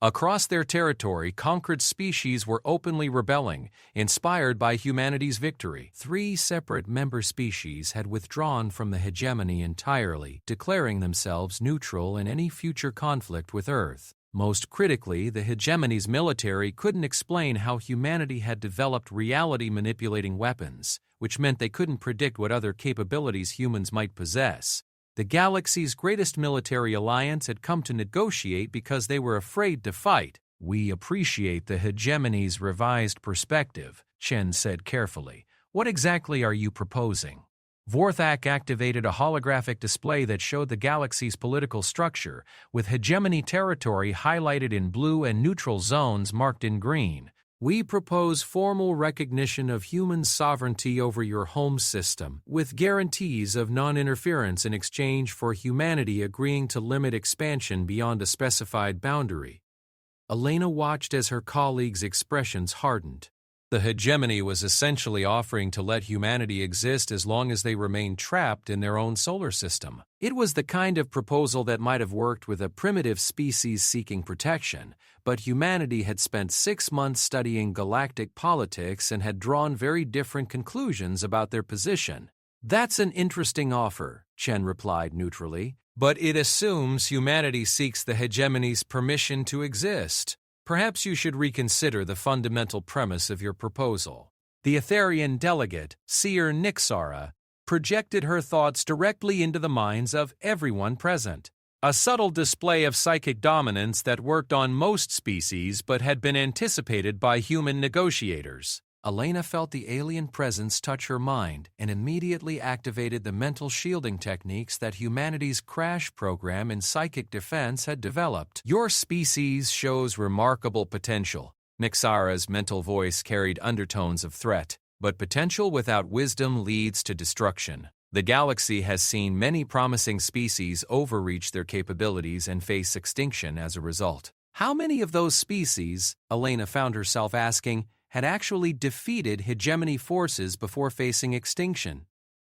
Across their territory, conquered species were openly rebelling, inspired by humanity's victory. 3 separate member species had withdrawn from the hegemony entirely, declaring themselves neutral in any future conflict with Earth. Most critically, the hegemony's military couldn't explain how humanity had developed reality-manipulating weapons, which meant they couldn't predict what other capabilities humans might possess. The galaxy's greatest military alliance had come to negotiate because they were afraid to fight. "We appreciate the hegemony's revised perspective," Chen said carefully. "What exactly are you proposing?" Vorthak activated a holographic display that showed the galaxy's political structure, with hegemony territory highlighted in blue and neutral zones marked in green. "We propose formal recognition of human sovereignty over your home system, with guarantees of non-interference in exchange for humanity agreeing to limit expansion beyond a specified boundary." Elena watched as her colleagues' expressions hardened. The hegemony was essentially offering to let humanity exist as long as they remained trapped in their own solar system. It was the kind of proposal that might have worked with a primitive species seeking protection, but humanity had spent 6 months studying galactic politics and had drawn very different conclusions about their position. "That's an interesting offer," Chen replied neutrally, "but it assumes humanity seeks the hegemony's permission to exist. Perhaps you should reconsider the fundamental premise of your proposal." The Etherian delegate, Seer Nixara, projected her thoughts directly into the minds of everyone present. A subtle display of psychic dominance that worked on most species but had been anticipated by human negotiators. Elena felt the alien presence touch her mind and immediately activated the mental shielding techniques that humanity's crash program in psychic defense had developed. "Your species shows remarkable potential." Nixara's mental voice carried undertones of threat, but potential without wisdom leads to destruction. The galaxy has seen many promising species overreach their capabilities and face extinction as a result. How many of those species, Elena found herself asking, had actually defeated hegemony forces before facing extinction?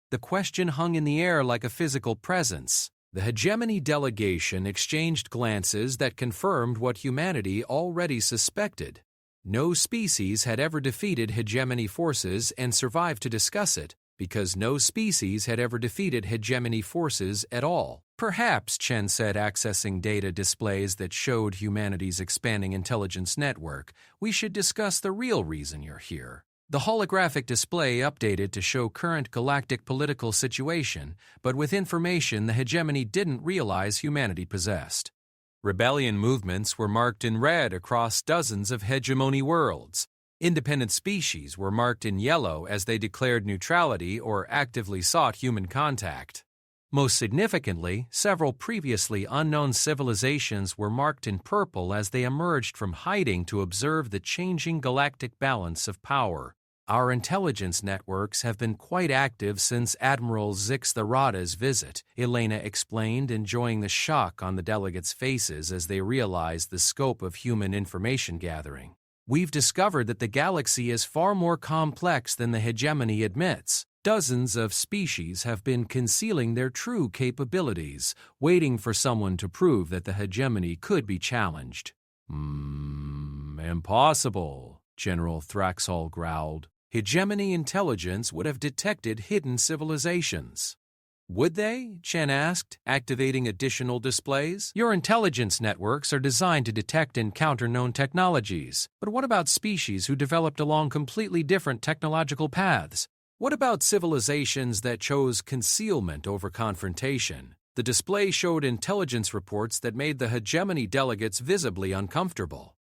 The question hung in the air like a physical presence. The hegemony delegation exchanged glances that confirmed what humanity already suspected. No species had ever defeated hegemony forces and survived to discuss it, because no species had ever defeated hegemony forces at all. Perhaps, Chen said, accessing data displays that showed humanity's expanding intelligence network, we should discuss the real reason you're here. The holographic display updated to show current galactic political situation, but with information the hegemony didn't realize humanity possessed. Rebellion movements were marked in red across dozens of hegemony worlds. Independent species were marked in yellow as they declared neutrality or actively sought human contact. Most significantly, several previously unknown civilizations were marked in purple as they emerged from hiding to observe the changing galactic balance of power. Our intelligence networks have been quite active since Admiral Zixtharada's visit, Elena explained, enjoying the shock on the delegates' faces as they realized the scope of human information gathering. We've discovered that the galaxy is far more complex than the hegemony admits. Dozens of species have been concealing their true capabilities, waiting for someone to prove that the hegemony could be challenged. Impossible, General Thraxall growled. Hegemony intelligence would have detected hidden civilizations. Would they? Chen asked, activating additional displays. Your intelligence networks are designed to detect and counter known technologies. But what about species who developed along completely different technological paths? What about civilizations that chose concealment over confrontation? The display showed intelligence reports that made the hegemony delegates visibly uncomfortable.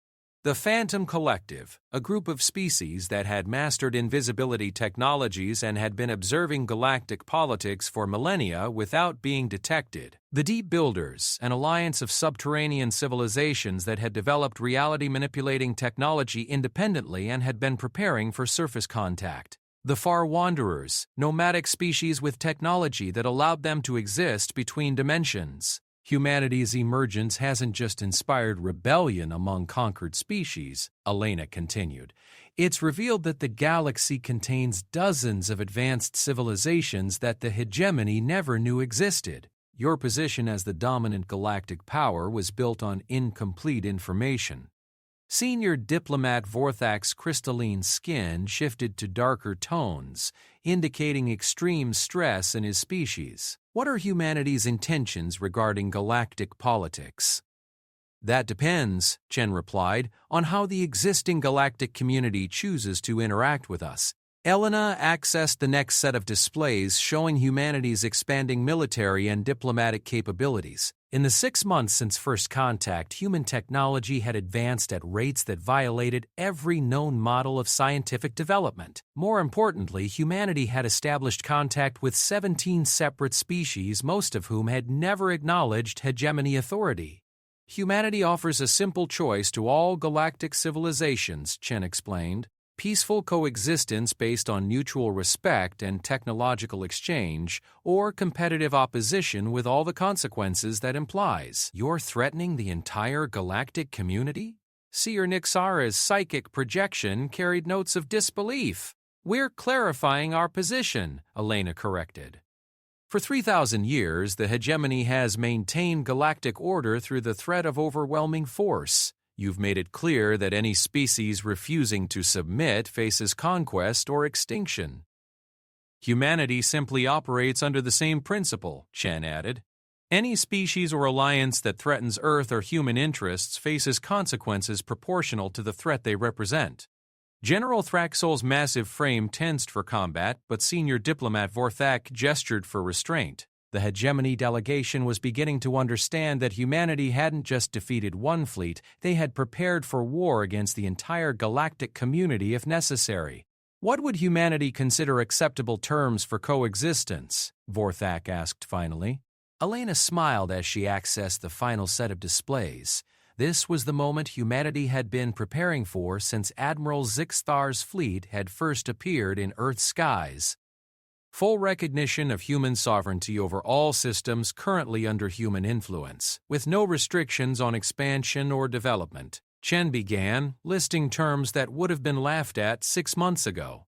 The Phantom Collective, a group of species that had mastered invisibility technologies and had been observing galactic politics for millennia without being detected. The Deep Builders, an alliance of subterranean civilizations that had developed reality-manipulating technology independently and had been preparing for surface contact. The Far Wanderers, nomadic species with technology that allowed them to exist between dimensions. Humanity's emergence hasn't just inspired rebellion among conquered species, Elena continued. It's revealed that the galaxy contains dozens of advanced civilizations that the hegemony never knew existed. Your position as the dominant galactic power was built on incomplete information. Senior diplomat Vorthak's crystalline skin shifted to darker tones, indicating extreme stress in his species. What are humanity's intentions regarding galactic politics? That depends, Chen replied, on how the existing galactic community chooses to interact with us. Elena accessed the next set of displays showing humanity's expanding military and diplomatic capabilities. In the 6 months since first contact, human technology had advanced at rates that violated every known model of scientific development. More importantly, humanity had established contact with 17 separate species, most of whom had never acknowledged hegemony authority. Humanity offers a simple choice to all galactic civilizations, Chen explained. Peaceful coexistence based on mutual respect and technological exchange, or competitive opposition with all the consequences that implies. You're threatening the entire galactic community? Seer Nixara's psychic projection carried notes of disbelief. We're clarifying our position, Elena corrected. For 3,000 years, the hegemony has maintained galactic order through the threat of overwhelming force. You've made it clear that any species refusing to submit faces conquest or extinction. Humanity simply operates under the same principle, Chen added. Any species or alliance that threatens Earth or human interests faces consequences proportional to the threat they represent. General Thraxall's massive frame tensed for combat, but senior diplomat Vorthak gestured for restraint. The hegemony delegation was beginning to understand that humanity hadn't just defeated one fleet, they had prepared for war against the entire galactic community if necessary. What would humanity consider acceptable terms for coexistence? Vorthak asked finally. Elena smiled as she accessed the final set of displays. This was the moment humanity had been preparing for since Admiral Zixthar's fleet had first appeared in Earth's skies. Full recognition of human sovereignty over all systems currently under human influence, with no restrictions on expansion or development. Chen began, listing terms that would have been laughed at 6 months ago.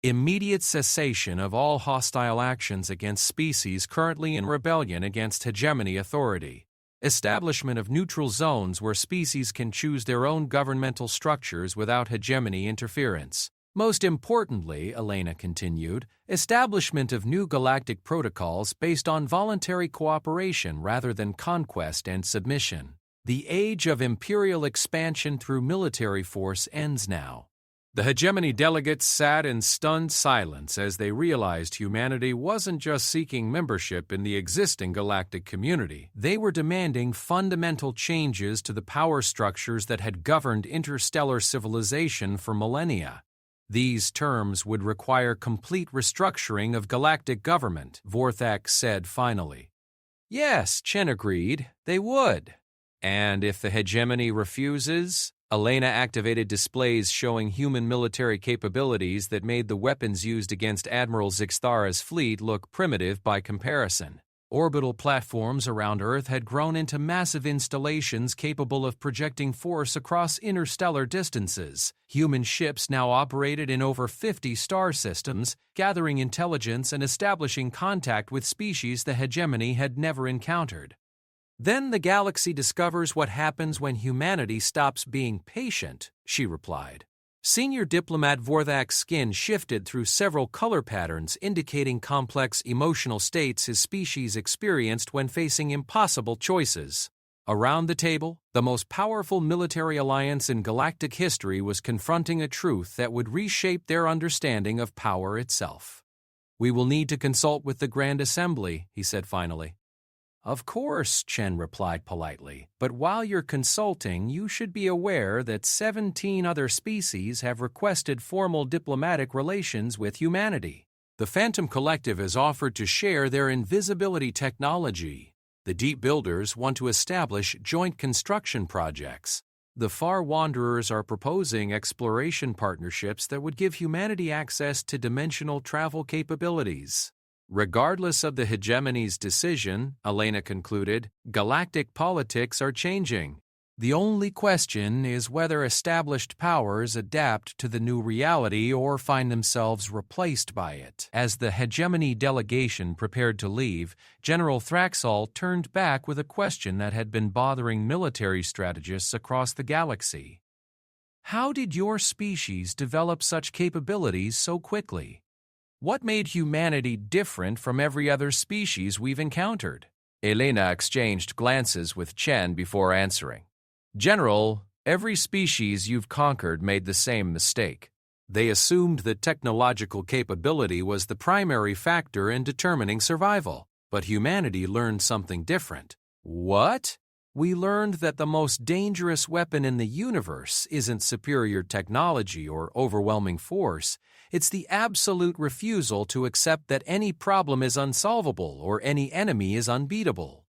Immediate cessation of all hostile actions against species currently in rebellion against hegemony authority. Establishment of neutral zones where species can choose their own governmental structures without hegemony interference. Most importantly, Elena continued, establishment of new galactic protocols based on voluntary cooperation rather than conquest and submission. The age of imperial expansion through military force ends now. The hegemony delegates sat in stunned silence as they realized humanity wasn't just seeking membership in the existing galactic community. They were demanding fundamental changes to the power structures that had governed interstellar civilization for millennia. These terms would require complete restructuring of galactic government, Vorthak said finally. Yes, Chen agreed, they would. And if the hegemony refuses? Elena activated displays showing human military capabilities that made the weapons used against Admiral Zixthara's fleet look primitive by comparison. Orbital platforms around Earth had grown into massive installations capable of projecting force across interstellar distances. Human ships now operated in over 50 star systems, gathering intelligence and establishing contact with species the hegemony had never encountered. Then the galaxy discovers what happens when humanity stops being patient, she replied. Senior diplomat Vorthak's skin shifted through several color patterns indicating complex emotional states his species experienced when facing impossible choices. Around the table, the most powerful military alliance in galactic history was confronting a truth that would reshape their understanding of power itself. We will need to consult with the Grand Assembly, he said finally. Of course, Chen replied politely, but while you're consulting, you should be aware that 17 other species have requested formal diplomatic relations with humanity. The Phantom Collective has offered to share their invisibility technology. The Deep Builders want to establish joint construction projects. The Far Wanderers are proposing exploration partnerships that would give humanity access to dimensional travel capabilities. Regardless of the hegemony's decision, Elena concluded, galactic politics are changing. The only question is whether established powers adapt to the new reality or find themselves replaced by it. As the hegemony delegation prepared to leave, General Thraxall turned back with a question that had been bothering military strategists across the galaxy. How did your species develop such capabilities so quickly? What made humanity different from every other species we've encountered? Elena exchanged glances with Chen before answering. General, every species you've conquered made the same mistake. They assumed that technological capability was the primary factor in determining survival, but humanity learned something different. What? We learned that the most dangerous weapon in the universe isn't superior technology or overwhelming force. It's the absolute refusal to accept that any problem is unsolvable or any enemy is unbeatable.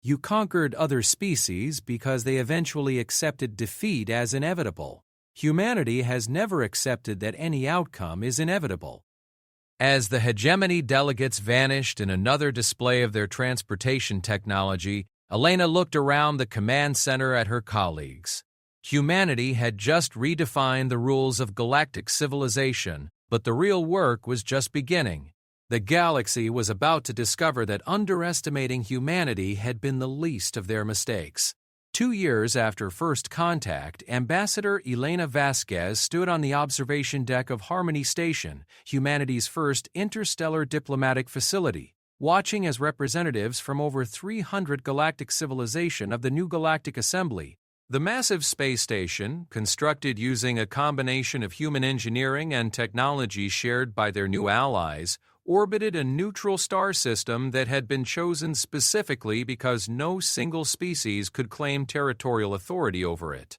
You conquered other species because they eventually accepted defeat as inevitable. Humanity has never accepted that any outcome is inevitable. As the hegemony delegates vanished in another display of their transportation technology, Elena looked around the command center at her colleagues. Humanity had just redefined the rules of galactic civilization, but the real work was just beginning. The galaxy was about to discover that underestimating humanity had been the least of their mistakes. 2 years after first contact, Ambassador Elena Vasquez stood on the observation deck of Harmony Station, humanity's first interstellar diplomatic facility, watching as representatives from over 300 galactic civilization of the new Galactic Assembly. The massive space station, constructed using a combination of human engineering and technology shared by their new allies, orbited a neutral star system that had been chosen specifically because no single species could claim territorial authority over it.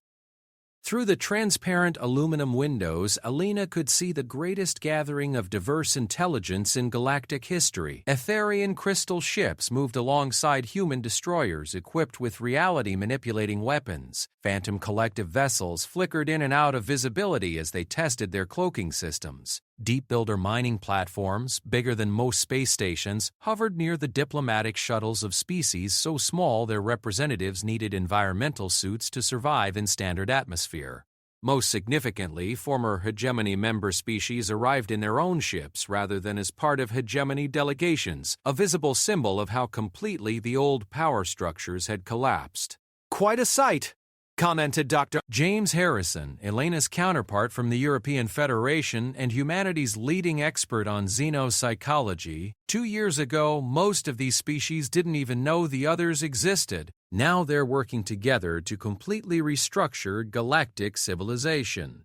Through the transparent aluminum windows, Elena could see the greatest gathering of diverse intelligence in galactic history. Etherian crystal ships moved alongside human destroyers equipped with reality-manipulating weapons. Phantom Collective vessels flickered in and out of visibility as they tested their cloaking systems. Deep Builder mining platforms, bigger than most space stations, hovered near the diplomatic shuttles of species so small their representatives needed environmental suits to survive in standard atmosphere. Most significantly, former hegemony member species arrived in their own ships rather than as part of hegemony delegations, a visible symbol of how completely the old power structures had collapsed. Quite a sight! commented Dr. James Harrison, Elena's counterpart from the European Federation and humanity's leading expert on xenopsychology. 2 years ago, most of these species didn't even know the others existed. Now they're working together to completely restructure galactic civilization.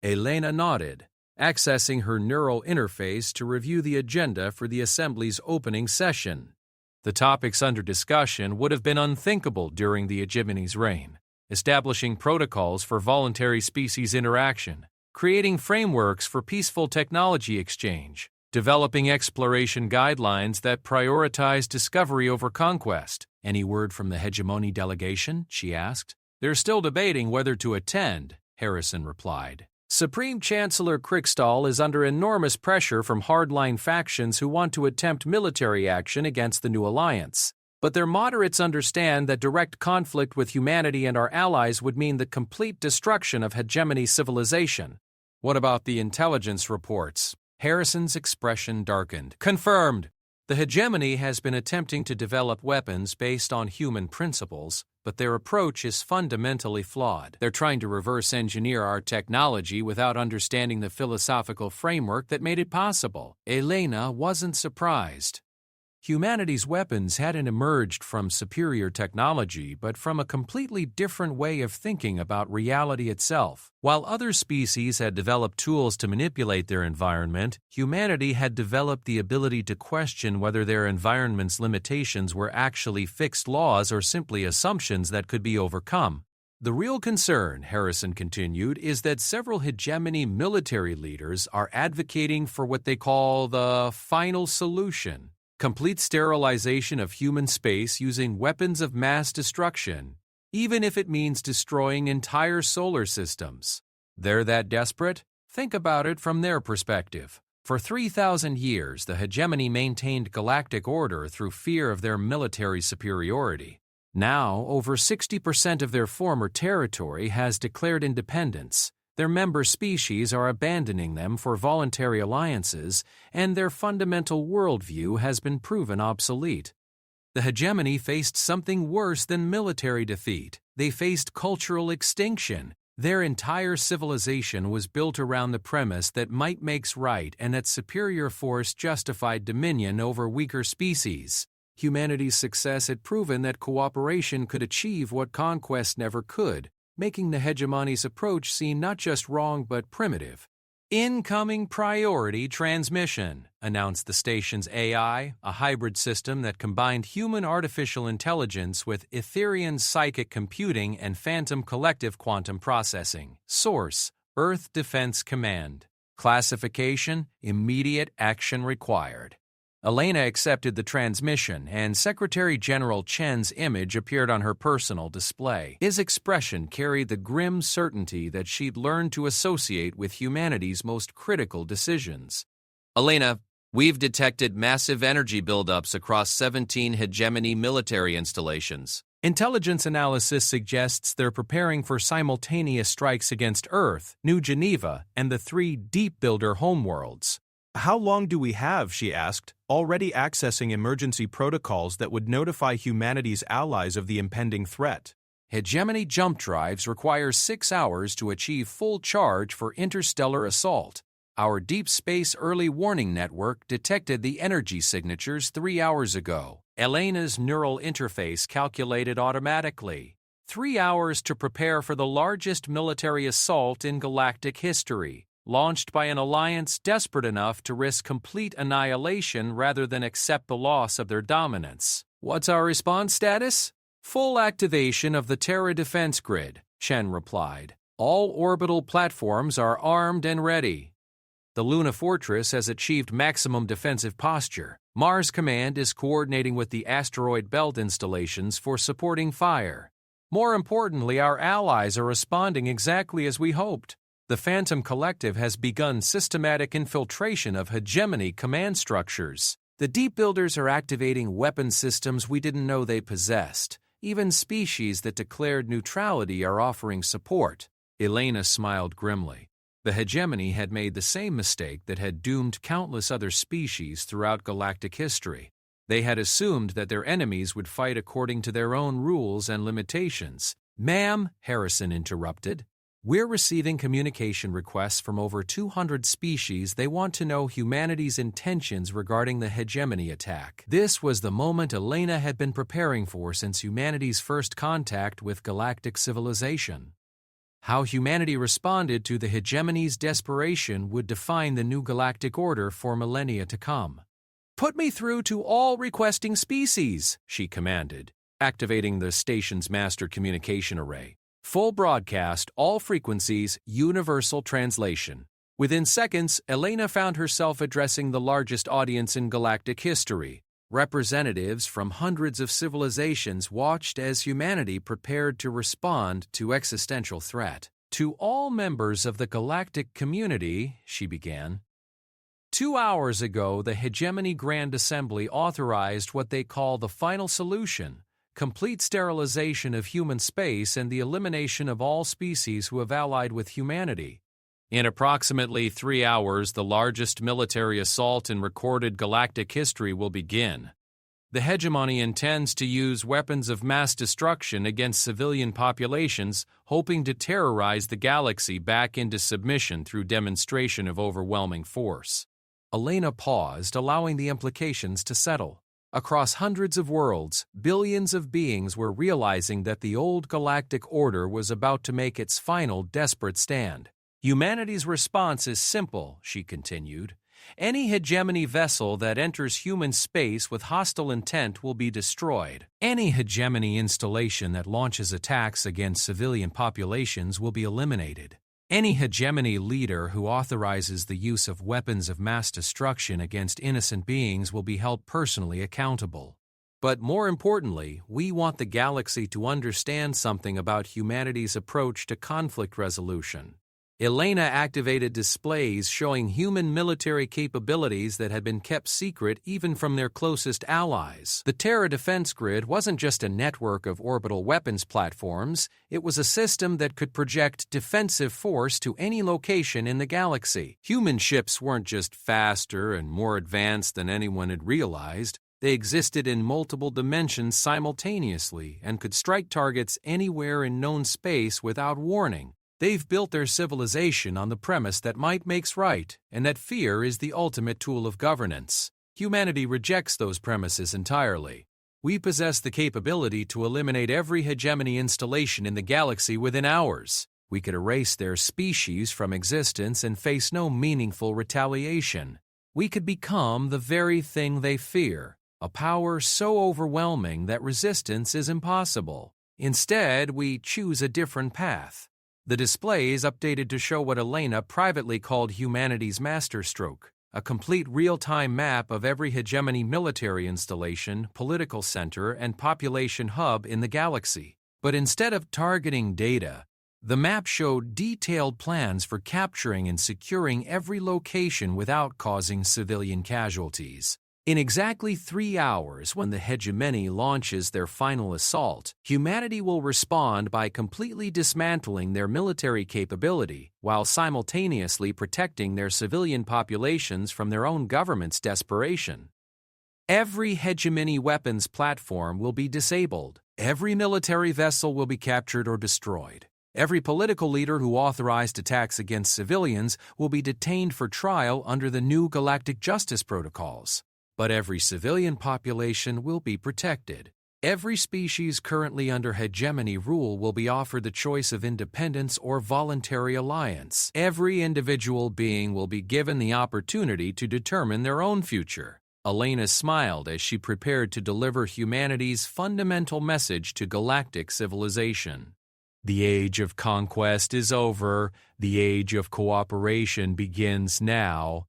Elena nodded, accessing her neural interface to review the agenda for the Assembly's opening session. The topics under discussion would have been unthinkable during the Hegemony's reign. Establishing protocols for voluntary species interaction, creating frameworks for peaceful technology exchange, developing exploration guidelines that prioritize discovery over conquest. Any word from the Hegemony delegation? She asked. They're still debating whether to attend, Harrison replied. Supreme Chancellor Krikstal is under enormous pressure from hardline factions who want to attempt military action against the new alliance. But their moderates understand that direct conflict with humanity and our allies would mean the complete destruction of hegemony civilization. What about the intelligence reports? Harrison's expression darkened. Confirmed. The hegemony has been attempting to develop weapons based on human principles, but their approach is fundamentally flawed. They're trying to reverse engineer our technology without understanding the philosophical framework that made it possible. Elena wasn't surprised. Humanity's weapons hadn't emerged from superior technology, but from a completely different way of thinking about reality itself. While other species had developed tools to manipulate their environment, humanity had developed the ability to question whether their environment's limitations were actually fixed laws or simply assumptions that could be overcome. The real concern, Harrison continued, is that several hegemony military leaders are advocating for what they call the final solution. Complete sterilization of human space using weapons of mass destruction, even if it means destroying entire solar systems. They're that desperate? Think about it from their perspective. For 3,000 years, the hegemony maintained galactic order through fear of their military superiority. Now, over 60% of their former territory has declared independence. Their member species are abandoning them for voluntary alliances, and their fundamental worldview has been proven obsolete. The hegemony faced something worse than military defeat. They faced cultural extinction. Their entire civilization was built around the premise that might makes right and that superior force justified dominion over weaker species. Humanity's success had proven that cooperation could achieve what conquest never could, making the hegemony's approach seem not just wrong but primitive. Incoming priority transmission, announced the station's AI, a hybrid system that combined human artificial intelligence with Etherian psychic computing and phantom collective quantum processing. Source: Earth Defense Command. Classification: Immediate action required. Elena accepted the transmission, and Secretary General Chen's image appeared on her personal display. His expression carried the grim certainty that she'd learned to associate with humanity's most critical decisions. Elena, we've detected massive energy buildups across 17 hegemony military installations. Intelligence analysis suggests they're preparing for simultaneous strikes against Earth, New Geneva, and the 3 Deep Builder homeworlds. How long do we have, she asked, already accessing emergency protocols that would notify humanity's allies of the impending threat? Hegemony jump drives require 6 hours to achieve full charge for interstellar assault. Our deep space early warning network detected the energy signatures 3 hours ago. Elena's neural interface calculated automatically. 3 hours to prepare for the largest military assault in galactic history, launched by an alliance desperate enough to risk complete annihilation rather than accept the loss of their dominance. What's our response status? Full activation of the Terra defense grid, Chen replied. All orbital platforms are armed and ready. The Luna Fortress has achieved maximum defensive posture. Mars Command is coordinating with the asteroid belt installations for supporting fire. More importantly, our allies are responding exactly as we hoped. The Phantom Collective has begun systematic infiltration of hegemony command structures. The Deep Builders are activating weapon systems we didn't know they possessed. Even species that declared neutrality are offering support. Elena smiled grimly. The hegemony had made the same mistake that had doomed countless other species throughout galactic history. They had assumed that their enemies would fight according to their own rules and limitations. Ma'am, Harrison interrupted. We're receiving communication requests from over 200 species. They want to know humanity's intentions regarding the hegemony attack. This was the moment Elena had been preparing for since humanity's first contact with galactic civilization. How humanity responded to the hegemony's desperation would define the new galactic order for millennia to come. "Put me through to all requesting species," she commanded, activating the station's master communication array. Full broadcast, all frequencies, universal translation. Within seconds, Elena found herself addressing the largest audience in galactic history. Representatives from hundreds of civilizations watched as humanity prepared to respond to existential threat. "To all members of the galactic community," she began. 2 hours ago, the Hegemony Grand Assembly authorized what they call the final solution: complete sterilization of human space and the elimination of all species who have allied with humanity. In approximately 3 hours, the largest military assault in recorded galactic history will begin. The hegemony intends to use weapons of mass destruction against civilian populations, hoping to terrorize the galaxy back into submission through demonstration of overwhelming force. Elena paused, allowing the implications to settle. Across hundreds of worlds, billions of beings were realizing that the old galactic order was about to make its final desperate stand. "Humanity's response is simple," she continued. "Any hegemony vessel that enters human space with hostile intent will be destroyed. Any hegemony installation that launches attacks against civilian populations will be eliminated. Any hegemony leader who authorizes the use of weapons of mass destruction against innocent beings will be held personally accountable. But more importantly, we want the galaxy to understand something about humanity's approach to conflict resolution." Elena activated displays showing human military capabilities that had been kept secret even from their closest allies. The Terra Defense Grid wasn't just a network of orbital weapons platforms, it was a system that could project defensive force to any location in the galaxy. Human ships weren't just faster and more advanced than anyone had realized. They existed in multiple dimensions simultaneously and could strike targets anywhere in known space without warning. They've built their civilization on the premise that might makes right, and that fear is the ultimate tool of governance. Humanity rejects those premises entirely. We possess the capability to eliminate every hegemony installation in the galaxy within hours. We could erase their species from existence and face no meaningful retaliation. We could become the very thing they fear, a power so overwhelming that resistance is impossible. Instead, we choose a different path. The displays updated to show what Elena privately called humanity's masterstroke, a complete real-time map of every hegemony military installation, political center, and population hub in the galaxy. But instead of targeting data, the map showed detailed plans for capturing and securing every location without causing civilian casualties. In exactly 3 hours, when the hegemony launches their final assault, humanity will respond by completely dismantling their military capability while simultaneously protecting their civilian populations from their own government's desperation. Every hegemony weapons platform will be disabled. Every military vessel will be captured or destroyed. Every political leader who authorized attacks against civilians will be detained for trial under the new galactic justice protocols. But every civilian population will be protected. Every species currently under hegemony rule will be offered the choice of independence or voluntary alliance. Every individual being will be given the opportunity to determine their own future. Elena smiled as she prepared to deliver humanity's fundamental message to galactic civilization. The age of conquest is over. The age of cooperation begins now.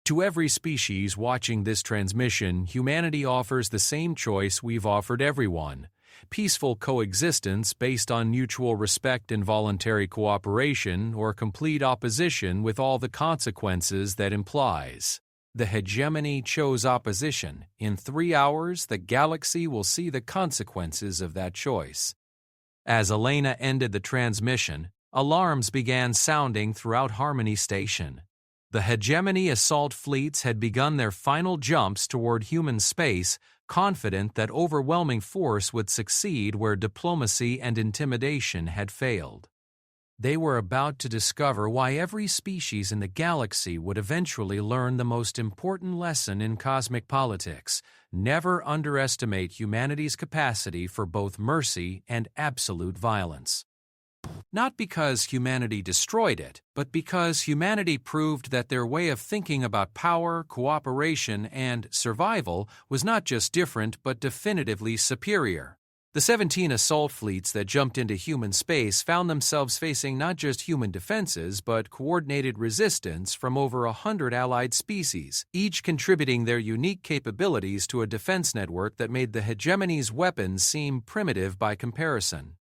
To every species watching this transmission, humanity offers the same choice we've offered everyone: peaceful coexistence based on mutual respect and voluntary cooperation, or complete opposition with all the consequences that implies. The hegemony chose opposition. In 3 hours, the galaxy will see the consequences of that choice. As Elena ended the transmission, alarms began sounding throughout Harmony Station. The hegemony assault fleets had begun their final jumps toward human space, confident that overwhelming force would succeed where diplomacy and intimidation had failed. They were about to discover why every species in the galaxy would eventually learn the most important lesson in cosmic politics: never underestimate humanity's capacity for both mercy and absolute violence. Not because humanity destroyed it, but because humanity proved that their way of thinking about power, cooperation, and survival was not just different but definitively superior. The 17 assault fleets that jumped into human space found themselves facing not just human defenses but coordinated resistance from over 100 allied species, each contributing their unique capabilities to a defense network that made the hegemony's weapons seem primitive by comparison.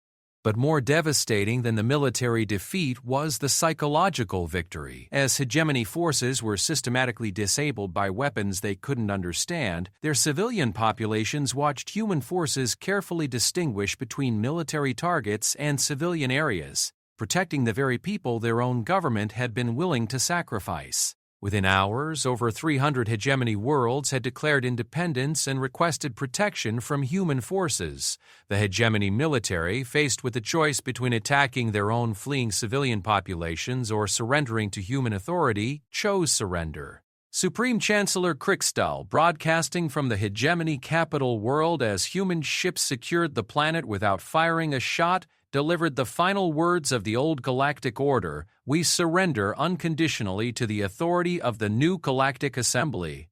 But more devastating than the military defeat was the psychological victory. As hegemony forces were systematically disabled by weapons they couldn't understand, their civilian populations watched human forces carefully distinguish between military targets and civilian areas, protecting the very people their own government had been willing to sacrifice. Within hours, over 300 hegemony worlds had declared independence and requested protection from human forces. The hegemony military, faced with the choice between attacking their own fleeing civilian populations or surrendering to human authority, chose surrender. Supreme Chancellor Krixtal, broadcasting from the hegemony capital world as human ships secured the planet without firing a shot, delivered the final words of the old galactic order: "We surrender unconditionally to the authority of the new galactic assembly."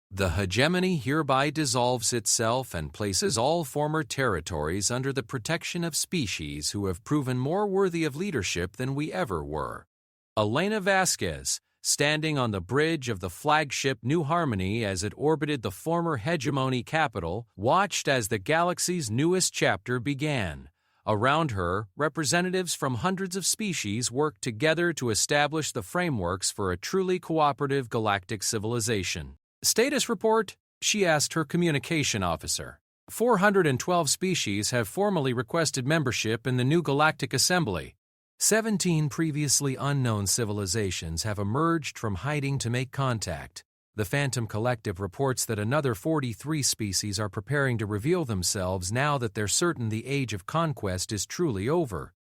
The hegemony hereby dissolves itself and places all former territories under the protection of species who have proven more worthy of leadership than we ever were. Elena Vasquez, standing on the bridge of the flagship New Harmony as it orbited the former hegemony capital, watched as the galaxy's newest chapter began. Around her, representatives from hundreds of species worked together to establish the frameworks for a truly cooperative galactic civilization. "Status report?" she asked her communication officer. 412 species have formally requested membership in the new Galactic Assembly. 17 previously unknown civilizations have emerged from hiding to make contact. The Phantom Collective reports that another 43 species are preparing to reveal themselves now that they're certain the age of conquest is truly over.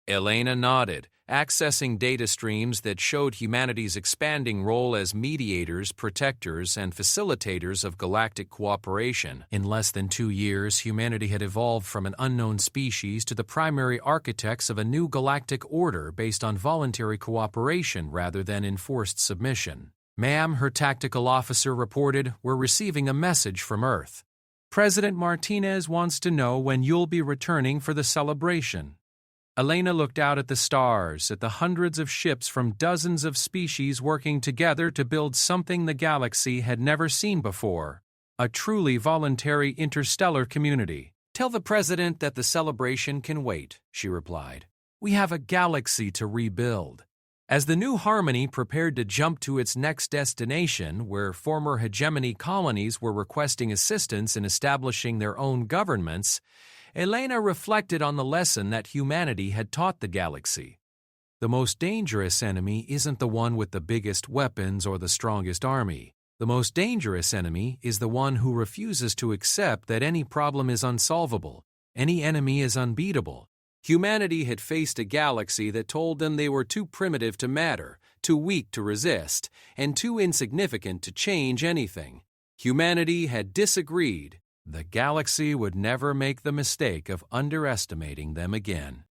Elena nodded, accessing data streams that showed humanity's expanding role as mediators, protectors, and facilitators of galactic cooperation. In less than 2 years, humanity had evolved from an unknown species to the primary architects of a new galactic order based on voluntary cooperation rather than enforced submission. "Ma'am," her tactical officer reported, "we're receiving a message from Earth. President Martinez wants to know when you'll be returning for the celebration." Elena looked out at the stars, at the hundreds of ships from dozens of species working together to build something the galaxy had never seen before: a truly voluntary interstellar community. "Tell the president that the celebration can wait," she replied. "We have a galaxy to rebuild." As the New Harmony prepared to jump to its next destination, where former hegemony colonies were requesting assistance in establishing their own governments, Elena reflected on the lesson that humanity had taught the galaxy. The most dangerous enemy isn't the one with the biggest weapons or the strongest army. The most dangerous enemy is the one who refuses to accept that any problem is unsolvable, any enemy is unbeatable. Humanity had faced a galaxy that told them they were too primitive to matter, too weak to resist, and too insignificant to change anything. Humanity had disagreed. The galaxy would never make the mistake of underestimating them again.